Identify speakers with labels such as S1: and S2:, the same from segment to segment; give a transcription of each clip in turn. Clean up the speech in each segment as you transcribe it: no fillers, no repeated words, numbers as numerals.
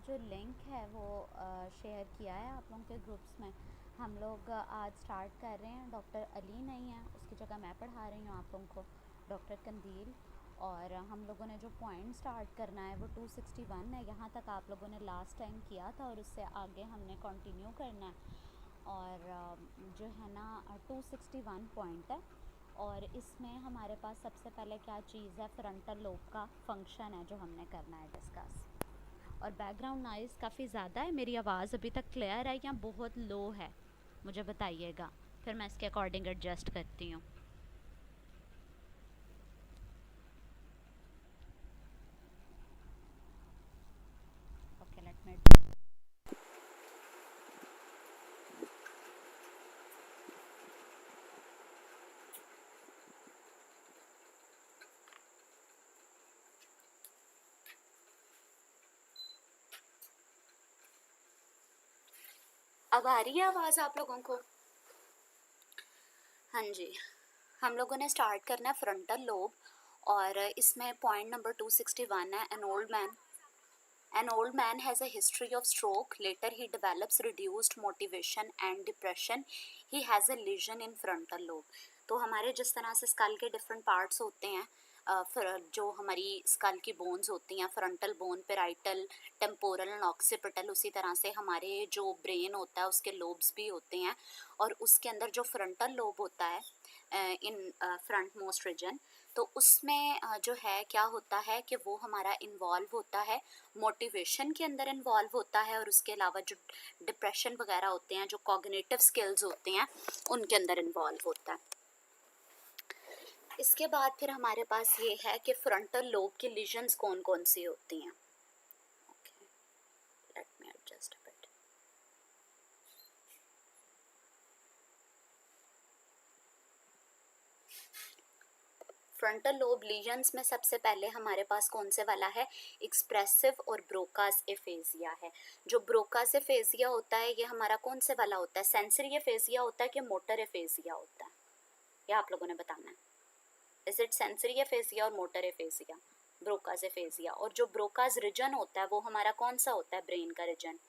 S1: जो लिंक है वो शेयर किया है आप लोगों के ग्रुप्स में। हम लोग आज स्टार्ट कर रहे हैं। डॉक्टर अली नहीं है, उसकी जगह मैं पढ़ा रही हूँ आप लोगों को, डॉक्टर कंदील। और हम लोगों ने जो पॉइंट स्टार्ट करना है वो 261 है। यहाँ तक आप लोगों ने लास्ट टाइम किया था और उससे आगे हमने कंटिन्यू करना है। और जो है ना 261 पॉइंट है। और इसमें हमारे पास सबसे पहले क्या चीज़ है, फ्रंटल लोब का फंक्शन है जो हमने करना है डिस्कस। और बैकग्राउंड नॉइज़ काफ़ी ज़्यादा है, मेरी आवाज़ अभी तक क्लियर है या बहुत लो है, मुझे बताइएगा, फिर मैं इसके अकॉर्डिंग एडजस्ट करती हूँ। Okay, let me.
S2: अब आ रही है आवाज़ आप लोगों को? हाँ जी, हम लोगों ने स्टार्ट करना है फ्रंटल लोब। और इसमें पॉइंट नंबर 261 है। An old man has a history of stroke. Later he develops reduced motivation and depression. He has a lesion in frontal lobe. तो हमारे जिस तरह से स्कल के डिफरेंट पार्ट्स होते हैं, फिर जो हमारी स्कल की बोन्स होती हैं, frontal bone, parietal, temporal and occipital, उसी तरह से हमारे जो ब्रेन होता है उसके लोब्स भी होते हैं। और उसके अंदर जो फ्रंटल लोब होता है इन फ्रंट मोस्ट रीजन, तो उसमें जो है क्या होता है कि वो हमारा इन्वॉल्व होता है, मोटिवेशन के अंदर इन्वॉल्व होता है, और उसके अलावा जो डिप्रेशन वगैरह होते हैं, जो कॉग्निटिव स्किल्स होते हैं, उनके अंदर इन्वॉल्व होता है। इसके बाद फिर हमारे पास ये है कि फ्रंटल लोब की लीजन्स कौन कौन सी होती हैं। Let me adjust a bit. Frontal lobe lesions में सबसे पहले हमारे पास कौन से वाला है, एक्सप्रेसिव और ब्रोकास एफेजिया है। जो ब्रोकास एफेजिया होता है ये हमारा कौन से वाला होता है, सेंसरी एफेजिया होता है कि मोटर एफेजिया होता है, ये आप लोगों ने बताना है। इज इट सेंसरी एफेजिया और मोटर एफेजिया? Broca's aphasia. और जो ब्रोकास रीजन होता है वो हमारा कौन सा होता है, ब्रेन का रीजन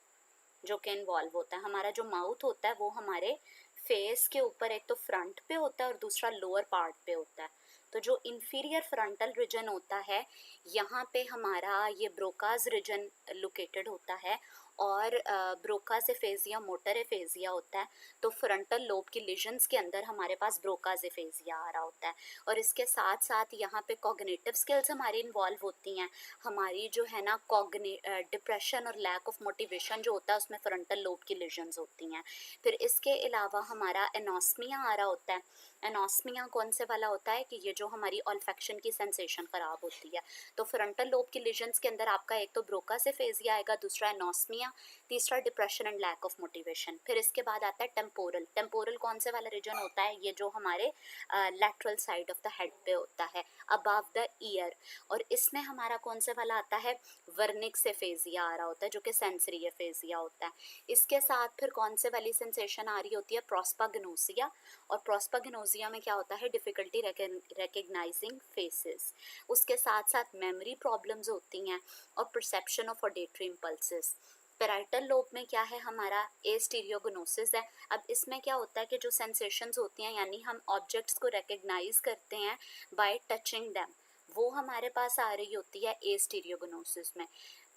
S2: जो कि इन्वॉल्व होता है। हमारा जो माउथ होता है वो हमारे फेस के ऊपर एक तो फ्रंट पे होता है और दूसरा लोअर पार्ट पे होता है। तो जो इंफीरियर फ्रंटल रीजन होता है, यहाँ पे हमारा ये ब्रोकास रीजन लोकेटेड होता है। और ब्रोकास एफेजिया मोटर एफेजिया होता है। तो फ्रंटल लोब की लीजन्स के अंदर हमारे पास ब्रोकास एफेजिया आ रहा होता है। और इसके साथ साथ यहाँ पे कॉग्निटिव स्किल्स हमारी इन्वॉल्व होती हैं। हमारी जो है ना डिप्रेशन और लैक ऑफ मोटिवेशन जो होता है उसमें फ्रंटल लोब की लीजन्स होती हैं। फिर इसके अलावा हमारा एनोस्मिया आ रहा होता है। एनोस्मिया कौन से वाला होता है कि ये जो हमारी ऑल्फेक्शन की सेंसेशन खराब होती है। तो फ्रंटल लोब की लीजन्स के अंदर आपका एक तो ब्रोकास एफेजिया आएगा, दूसरा एनोस्मिया, तीसरा depression and lack of motivation. फिर इसके बाद आता है टेम्पोरल। टेम्पोरल कौन से वाला रीजन होता है, ये जो हमारे lateral side of the head पे होता है, अबव द ईयर। और इसमें हमारा कौन से वाला आता है, वर्निक्स एफेजिया आ रहा होता है जो कि सेंसरी एफेजिया होता है। इसके साथ फिर कौन से वाली सेंसेशन आ रही होती है, प्रोस्पाग्नोसिया। और प्रोस्पाग्नोसिया में क्या होता है, डिफिकल्टी रिकग्नाइजिंग फेसेस। उसके साथ साथ मेमोरी प्रॉब्लम्स होती हैं और perception of auditory impulses. Parietal lobe में क्या है, हमारा एस्टीरियोगनोसिस है। अब इसमें क्या होता है कि जो सेंसेशंस होती हैं, यानी हम ऑब्जेक्ट्स को रिकग्नाइज करते हैं बाय टचिंग देम, वो हमारे पास आ रही होती है एस्टीरियोगनोसिस में।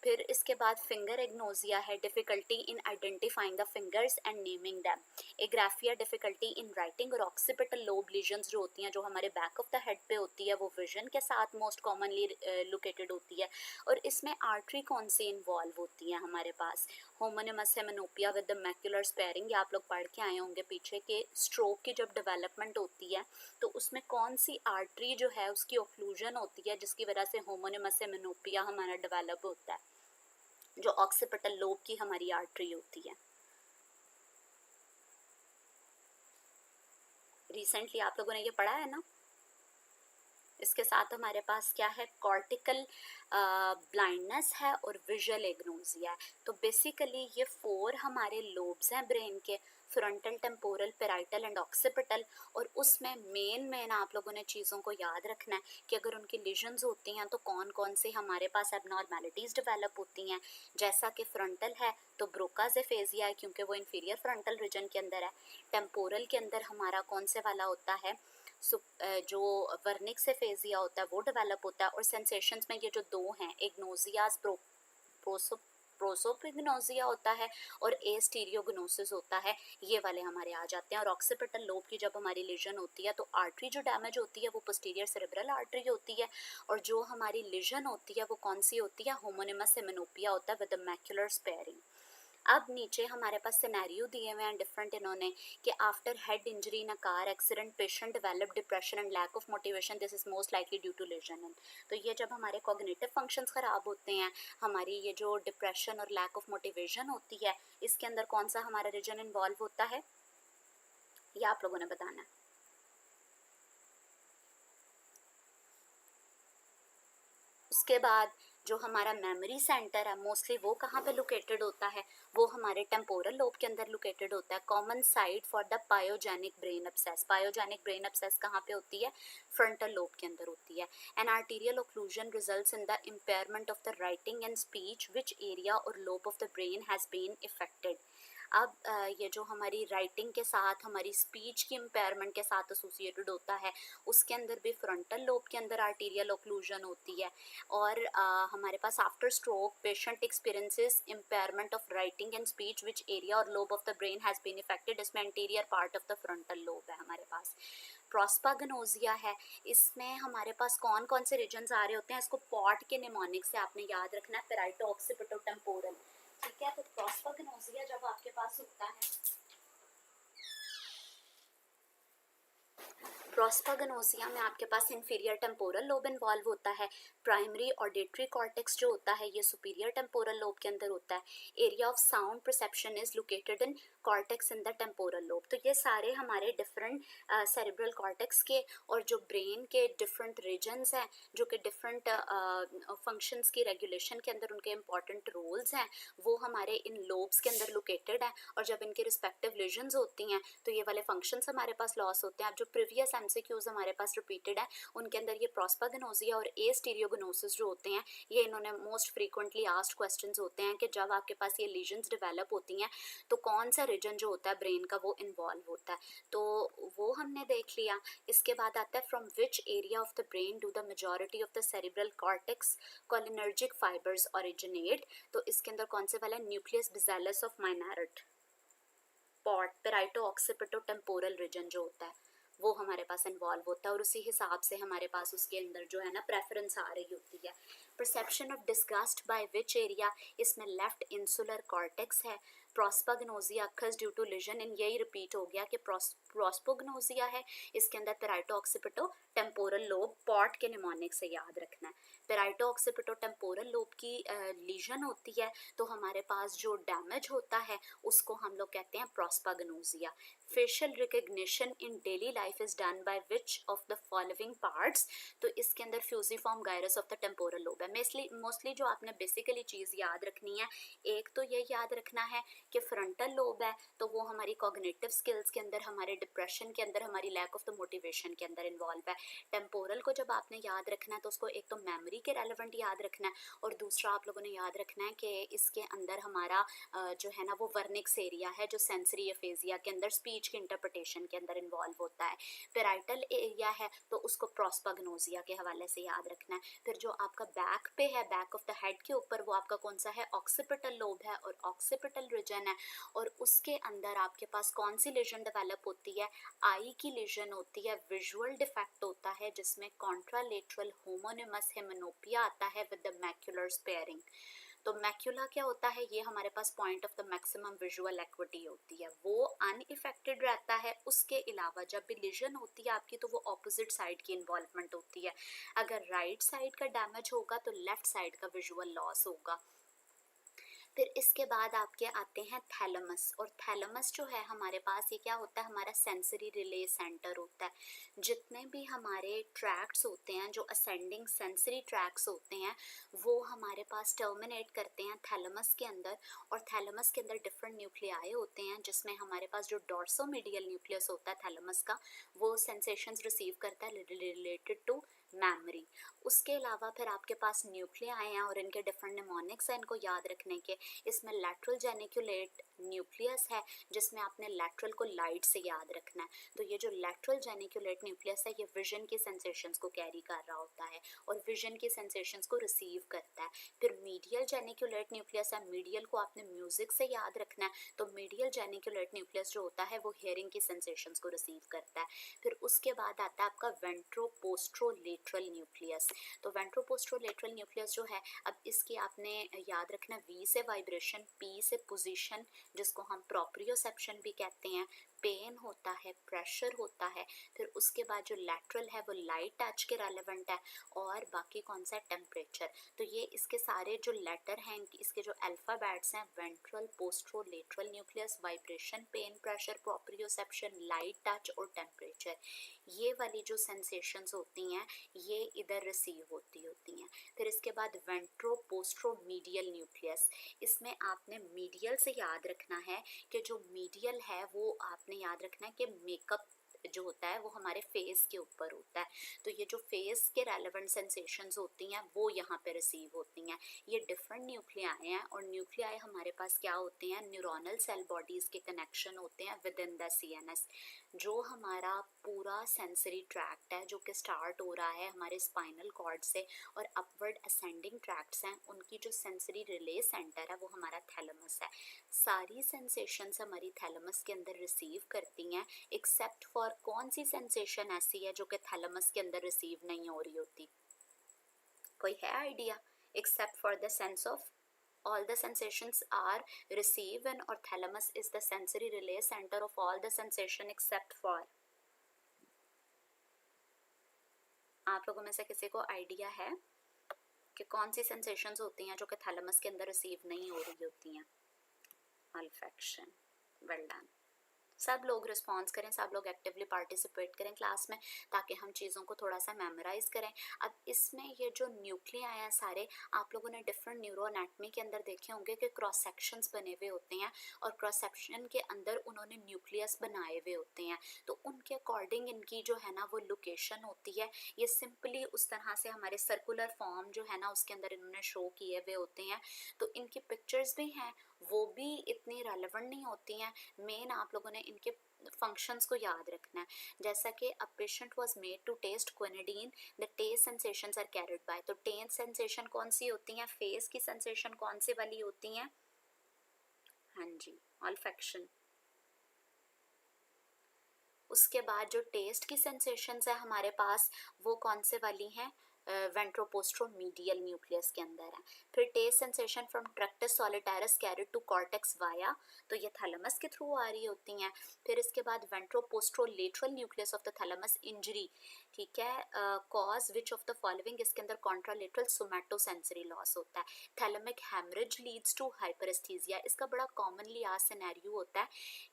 S2: फिर इसके बाद फिंगर एग्नोजिया है, difficulty in identifying the fingers and naming them. Agraphia, difficulty in writing. और ऑक्सीपिटल लोब लीजन्स जो होती हैं, जो हमारे बैक ऑफ द हेड पे होती है, वो विजन के साथ मोस्ट कॉमनली लोकेटेड होती है। और इसमें आर्टरी कौन सी इन्वॉल्व होती है हमारे पास, homonymous hemianopia with the macular sparing. ये आप लोग पढ़ के आए होंगे पीछे के स्ट्रोक की जब डेवलपमेंट होती है तो उसमें कौन सी आर्टरी जो है उसकी ऑक्लूजन होती है, जिसकी वजह से होमोनिमस हेमेनोपिया हमारा डेवलप होता है, जो ऑक्सीपिटल लोब की हमारी आर्टरी होती है। रिसेंटली आप लोगों ने ये पढ़ा है ना, इसके साथ हमारे पास क्या है, कॉर्टिकल ब्लाइंडनेस है और विजुअल एग्नोसिया है। तो बेसिकली ये 4 हमारे लोब्स हैं ब्रेन के, frontal, temporal, parietal and occipital. और उसमें मेन आप लोगों ने चीज़ों को याद रखना है कि अगर उनकी लीजन्स होती हैं तो कौन कौन से हमारे पास एबनॉर्मेलिटीज़ डेवलप होती हैं। जैसा कि फ्रंटल है तो ब्रोकाज एफेजिया है क्योंकि वो इन्फीरियर फ्रंटल रीजन के अंदर है। टेम्पोरल के अंदर हमारा कौन से वाला होता है, जो वर्निक्स एफेजिया होता है वो डेवलप होता है। और सेंसेशंस में ये जो 2 हैं, एग्नोजियाज प्रोसोपिग्नोसिया होता है और एस्टीरियोग्नोसिस होता है, ये वाले हमारे आ जाते हैं। और ऑक्सीपिटल लोब की जब हमारी लीजन होती है तो आर्टरी जो डैमेज होती है वो पोस्टीरियर सेरेब्रल आर्टरी होती है। और जो हमारी लीजन होती है वो कौन सी होती है, होमोनिमस हेमिनोपिया होता है विद द मैक्युलर स्पेयरिंग। अब नीचे हमारे पास सिनेरियो दिए हुए हैं डिफरेंट इन्होंने, कि after head injury in a car accident patient develop depression and lack of motivation, this is most likely due to lesion. तो ये जब हमारे कॉग्निटिव फंक्शंस खराब होते हैं, हमारी ये जो डिप्रेशन और लैक ऑफ मोटिवेशन होती है, इसके अंदर कौन सा हमारा रीजन इन्वॉल्व होता है, ये आप लोगों ने बताना है। उसके बाद जो हमारा मेमोरी सेंटर है मोस्टली वो कहाँ पे लोकेटेड होता है, वो हमारे टेम्पोरल लोब के अंदर लोकेटेड होता है। Common site for the pyogenic brain abscess, pyogenic brain abscess कहाँ पे होती है, फ्रंटल लोब के अंदर होती है। An arterial occlusion results in the impairment of the writing and speech which area or lobe of the brain has been affected. अब ये जो हमारी राइटिंग के साथ हमारी स्पीच की इम्पेयरमेंट के साथ एसोसिएटेड होता है, उसके अंदर भी फ्रंटल लोब के अंदर आर्टीरियल ओक्लूजन होती है। और हमारे पास after stroke patient experiences impairment of writing and speech which area or lobe of the brain has been affected, इसमें anterior part of the frontal lobe है हमारे पास। प्रोस्पागनोजिया है, इसमें हमारे पास कौन कौन से रीजन्स आ रहे होते हैं, इसको पॉट के निमोनिक से आपने याद रखना है, पेराइटो ऑक्सीपिटो टेम्पोरल। ठीक है, तो प्रोस्पागनोजिया जब आपके पास होता है, प्रोस्पागनोसिया में आपके पास इंफीरियर टेम्पोरल लोब इन्वॉल्व होता है। प्राइमरी ऑडिटरी कॉर्टेक्स जो होता है ये सुपीरियर टेम्पोरल लोब के अंदर होता है। Area of sound perception is located in cortex in the temporal lobe. तो ये सारे हमारे डिफरेंट सेरेब्रल कॉर्टेक्स के और जो ब्रेन के डिफरेंट रीजन्स हैं, जो कि डिफरेंट फंक्शंस की रेगुलेशन के अंदर उनके इंपॉर्टेंट रोल्स हैं, वो हमारे इन लोब्स के अंदर लोकेटेड हैं। और जब इनके रिस्पेक्टिव लीजन्स होती हैं तो ये वाले फंक्शंस हमारे पास लॉस होते हैं। अब जो प्रीवियस एमसीक्यूज हमारे पास रिपीटेड है उनके अंदर ये प्रोस्पागनोसिया और एस्टीरियोगनोसिस जो होते हैं, ये इन्होंने मोस्ट फ्रीक्वेंटली आस्क्ड क्वेश्चंस होते हैं कि जब आपके पास ये लीजन्स डेवलप होती हैं तो कौन सा रीजन जो होता है ब्रेन का वो इन्वॉल्व होता है। तो वो हमने देख लिया। इसके बाद आता है from which area of the brain do the majority of the cerebral cortex cholinergic fibres originate. तो इसके अंदर कौन से वाला, nucleus basalis of Meynert, pot, parieto occipito temporal region जो होता है वो हमारे पास इन्वॉल्व होता है। और उसी हिसाब से हमारे पास उसके अंदर जो है ना प्रेफरेंस आ रही होती है। Perception of disgust by which area, इसमें लेफ्ट इंसुलर कॉर्टेक्स है। प्रोस्पागनोसिया अक्खस ड्यू टू लीजन, इन यही रिपीट हो गया कि प्रोस्पोगनोसिया है, इसके अंदर पेराइटो ऑक्सीपिटो टेम्पोरल लोब, पॉट के निमोनिक से याद रखना है। पेराइटो ऑक्सीपिटो टेम्पोरल लोब की लीजन होती है तो हमारे पास जो डैमेज होता है उसको हम लोग कहते हैं prosopagnosia. Facial recognition in daily life is done by which of the following parts, तो इसके अंदर fusiform gyrus of the temporal lobe है। मोस्टली जो आपने बेसिकली चीज़ याद रखनी है, एक तो ये याद रखना है कि फ्रंटल लोब है तो वो हमारी कॉग्निटिव स्किल्स के अंदर, हमारे डिप्रेशन के अंदर, हमारी लैक ऑफ द मोटिवेशन के अंदर इन्वॉल्व है। टेम्पोरल को जब आपने याद रखना है तो उसको एक तो मेमोरी के रेलेवेंट याद रखना है और दूसरा आप लोगों ने याद रखना है कि इसके अंदर हमारा जो है ना वो वर्निक्स एरिया है जो सेंसरी एफेजिया के अंदर स्पीच के इंटरप्रिटेशन के अंदर इन्वॉल्व होता है। पेराइटल एरिया है तो उसको प्रोस्पागनोसिया के हवाले से याद रखना है। फिर जो आपका बैक पे है, बैक ऑफ द हेड के ऊपर, वो आपका कौन सा है, ऑक्सीपिटल लोब है और ऑक्सीपिटल रीजन है। और उसके अंदर आपके पास कौन सी लीजन डेवलप होती है, आई की लीजन होती है। विजुअल डिफेक्ट होता है जिसमें कॉन्ट्रालेटरल होमोनिमस हेमिनोपिया आता है विद द मैक्युलर स्पेयरिंग। तो मैक्यूला क्या होता है, ये हमारे पास point of the maximum visual acuity होती है, वो अनइफेक्टेड रहता है। उसके अलावा जब भी लीजन होती है आपकी तो वो ऑपोजिट साइड की इन्वॉल्वमेंट होती है। अगर राइट साइड का डैमेज होगा तो लेफ्ट साइड का विजुअल लॉस होगा। फिर इसके बाद आपके आते हैं थैलेमस, और थैलेमस जो है हमारे पास, ये क्या होता है, हमारा सेंसरी रिले सेंटर होता है। जितने भी हमारे ट्रैक्ट्स होते हैं, जो असेंडिंग सेंसरी ट्रैक्ट्स होते हैं, वो हमारे पास टर्मिनेट करते हैं थैलेमस के अंदर। और थैलेमस के अंदर डिफरेंट न्यूक्लियाई होते हैं, जिसमें हमारे पास जो डॉर्सोमीडियल न्यूक्लियस होता है थैलेमस का, वो सेंसेशंस रिसीव करता है रिलेटेड टू मेमोरी। उसके अलावा फिर आपके पास न्यूक्लियाई हैं और इनके डिफरेंट निमोनिक्स हैं इनको याद रखने के। इसमें लैटरल जेनिकुलेट न्यूक्लियस है, जिसमें आपने लैटरल को लाइट से याद रखना है। तो ये जो लैटरल जेनिकुलेट न्यूक्लियस है, ये विजन की सेंसेशंस को कैरी कर रहा होता है और विजन की सेंसेशंस को रिसीव करता है। फिर मीडियल जेनिकुलेट न्यूक्लियस है, मीडियल को आपने म्यूजिक से याद रखना है, तो मीडियल जेनिकुलेट न्यूक्लियस जो होता है वो हियरिंग की सेंसेशंस को रिसीव करता है। फिर उसके बाद आता है आपका वेंट्रोपोस्ट्रोलेटरल न्यूक्लियस। तो वेंट्रोपोस्ट्रोलेटरल न्यूक्लियस जो है, अब इसकी आपने याद रखना, वी से वाइब्रेशन, पी से पोजीशन, जिसको हम प्रोप्रियोसेप्शन भी कहते हैं, पेन होता है, प्रेशर होता है। फिर उसके बाद जो लैटरल है वो लाइट टच के रेलेवेंट है, और बाकी कौन सा है, टेम्परेचर। तो ये इसके सारे जो लेटर हैं, इसके जो अल्फ़ाबेट्स हैं, ventral, posterolateral nucleus, vibration, pain, pressure, proprioception, light touch और टेम्परेचर, ये वाली जो सेंसेशंस होती हैं ये इधर रिसीव होती हैं। फिर इसके बाद वेंट्रोपोस्ट्रोमीडियल न्यूक्लियस, इसमें आपने मीडियल से याद रखना है कि जो मीडियल है वो आपने याद रखना है कि मेकअप जो होता है वो हमारे फेस के ऊपर होता है। तो ये जो फेस के रेलेवेंट सेंसेशंस होती हैं वो यहाँ पे रिसीव होती हैं। ये डिफरेंट न्यूक्लियाई हैं, और न्यूक्लियाई हमारे पास क्या होते हैं, न्यूरोनल सेल बॉडीज के कनेक्शन होते हैं विद इन द सीएनएस। जो हमारा पूरा सेंसरी ट्रैक्ट है, जो कि स्टार्ट हो रहा है हमारे स्पाइनल कॉर्ड से और अपवर्ड असेंडिंग ट्रैक्ट्स हैं, उनकी जो सेंसरी रिले सेंटर है वो हमारा थैलेमस है। सारी सेंसेशंस हमारी थैलेमस के अंदर रिसीव करती हैं, एक्सेप्ट फॉर कौन सी सेंसेशन ऐसी है जो कि थैलेमस के अंदर रिसीव नहीं हो रही होती, कोई है idea? Except for the sense of, all the sensations are received in, or thalamus is the sensory relay center of all the sensation except for, आप लोगों में से किसी को आइडिया है कि कौन सी सेंसेशंस होती हैं जो कि थैलेमस के अंदर रिसीव नहीं हो रही होती हैं? Olfaction, well done. सब लोग रिस्पॉन्स करें, सब लोग एक्टिवली पार्टिसिपेट करें क्लास में, ताकि हम चीज़ों को थोड़ा सा मेमोराइज करें। अब इसमें ये जो न्यूक्लियाई हैं सारे, आप लोगों ने डिफरेंट न्यूरो एनाटमी के अंदर देखे होंगे कि क्रॉस सेक्शंस बने हुए होते हैं, और क्रॉस सेक्शन के अंदर उन्होंने न्यूक्लियस बनाए हुए होते हैं। तो उनके अकॉर्डिंग इनकी जो है ना वो लोकेशन होती है। ये सिंपली उस तरह से हमारे सर्कुलर फॉर्म जो है ना उसके अंदर इन्होंने शो किए हुए होते हैं। तो इनकी पिक्चर्स भी हैं, वो भी इतनी रेलेवेंट नहीं होती हैं। मेन आप लोगों ने इनके फंक्शंस को याद रखना है। जैसा कि a patient was made to test quinidine, the test sensations are carried by. तो टेस्ट सेंसेशन कौन सी होती हैं, फेस की सेंसेशन कौन सी वाली होती हैं? हाँ जी, ऑल्फैक्शन। उसके बाद जो टेस्ट की सेंसेशंस है हमारे पास, वो कौन से वाली हैं? वेंट्रोपोस्ट्रोमीडियल न्यूक्लियस के अंदर है। फिर taste sensation from tractus solitarius carried to cortex via, तो ये थैलेमस के थ्रू आ रही होती हैं। फिर इसके बाद ventroposterolateral nucleus of the thalamus injury, ठीक है, cause which of the following, इसके अंदर कॉन्ट्रालेटरल सोमैटोसेंसरी लॉस होता है। Thalamic haemorrhage leads to hyperaesthesia, इसका बड़ा कॉमनली आज सिनेरियो होता है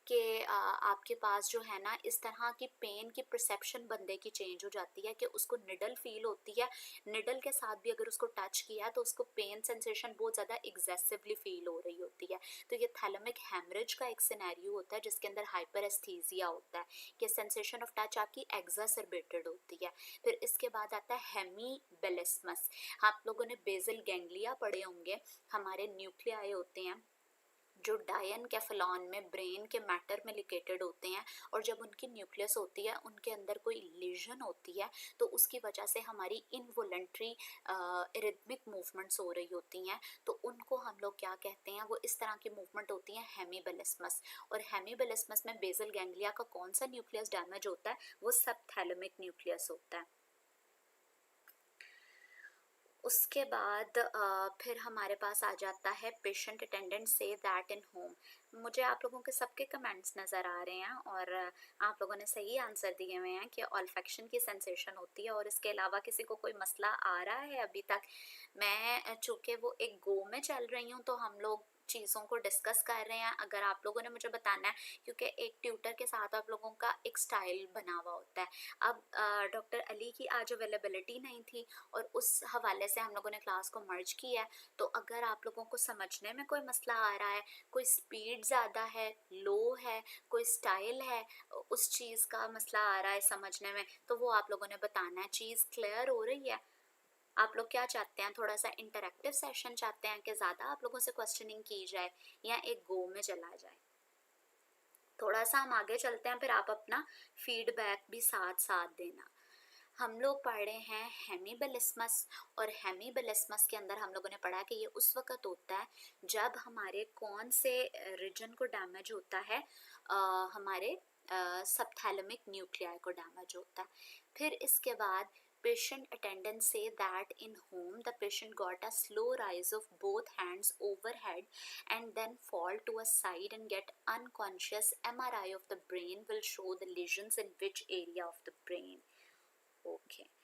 S2: कि आपके पास जो है ना इस तरह की पेन की परसेप्शन बंदे की चेंज हो जाती है कि उसको निडल फील होती है, निडल के साथ भी अगर उसको टच किया तो उसको पेन सेंसेशन बहुत ज़्यादा एग्जेसिवली फील हो रही होती है। तो ये थैलेमिक हैमरेज का एक सिनेरियो होता है जिसके अंदर हाइपरेस्थीसिया होता है कि सेंसेशन ऑफ टच आपकी एग्जासर्बेटेड होती है। फिर इसके बाद आता है हेमीबेलिस्मस। आप लोगों ने बेसल गैंग्लिया पढ़े होंगे, हमारे न्यूक्लियाई होते हैं जो डायनकेफेलॉन में ब्रेन के मैटर में लोकेटेड होते हैं, और जब उनकी न्यूक्लियस होती है उनके अंदर कोई लीजन होती है तो उसकी वजह से हमारी इनवॉलंटरी रिदमिक मूवमेंट्स हो रही होती हैं, तो उनको हम लोग क्या कहते हैं, वो इस तरह की मूवमेंट होती है हेमीबेलिस्मस। और हेमीबेलिस्मस में बेसल गैंग्लिया का कौन सा न्यूक्लियस डैमेज होता है? वो सबथैलेमिक न्यूक्लियस होता है। उसके बाद फिर हमारे पास आ जाता है patient attendant say that in home. मुझे आप लोगों के सबके कमेंट्स नज़र आ रहे हैं, और आप लोगों ने सही आंसर दिए हुए हैं कि ऑल्फैक्शन की सेंसेशन होती है। और इसके अलावा किसी को कोई मसला आ रहा है अभी तक? मैं चूँकि वो एक गो में चल रही हूँ तो हम लोग चीज़ों को डिस्कस कर रहे हैं, अगर आप लोगों ने मुझे बताना है, क्योंकि एक ट्यूटर के साथ आप लोगों का एक स्टाइल बना हुआ होता है। अब डॉक्टर अली की आज अवेलेबिलिटी नहीं थी और उस हवाले से हम लोगों ने क्लास को मर्ज किया है। तो अगर आप लोगों को समझने में कोई मसला आ रहा है, कोई स्पीड ज़्यादा है, लो है, कोई स्टाइल है, उस चीज़ का मसला आ रहा है समझने में, तो वो आप लोगों ने बताना है। चीज़ क्लियर हो रही है? आप लोग क्या चाहते हैं, थोड़ा सा इंटरेक्टिव सेशन चाहते हैं कि ज़्यादा आप लोगों से क्वेश्चनिंग की जाए या एक गो में चला जाए? थोड़ा सा हम आगे चलते हैं, फिर आप अपना फीडबैक भी साथ साथ देना। हम लोग पढ़े हैं हेमीबलिस्मस, और हेमीबलिस्मस के अंदर हम लोगों ने पढ़ा कि ये उस वक़्त होता है जब हमारे कौन से रीजन को डैमेज होता है, हमारे सबथैलेमिक न्यूक्लियाई को डैमेज होता है। फिर इसके बाद patient attendants say that in whom the patient got a slow rise of both hands overhead and then fall to a side and get unconscious. MRI of the brain will show the lesions in which area of the brain. Okay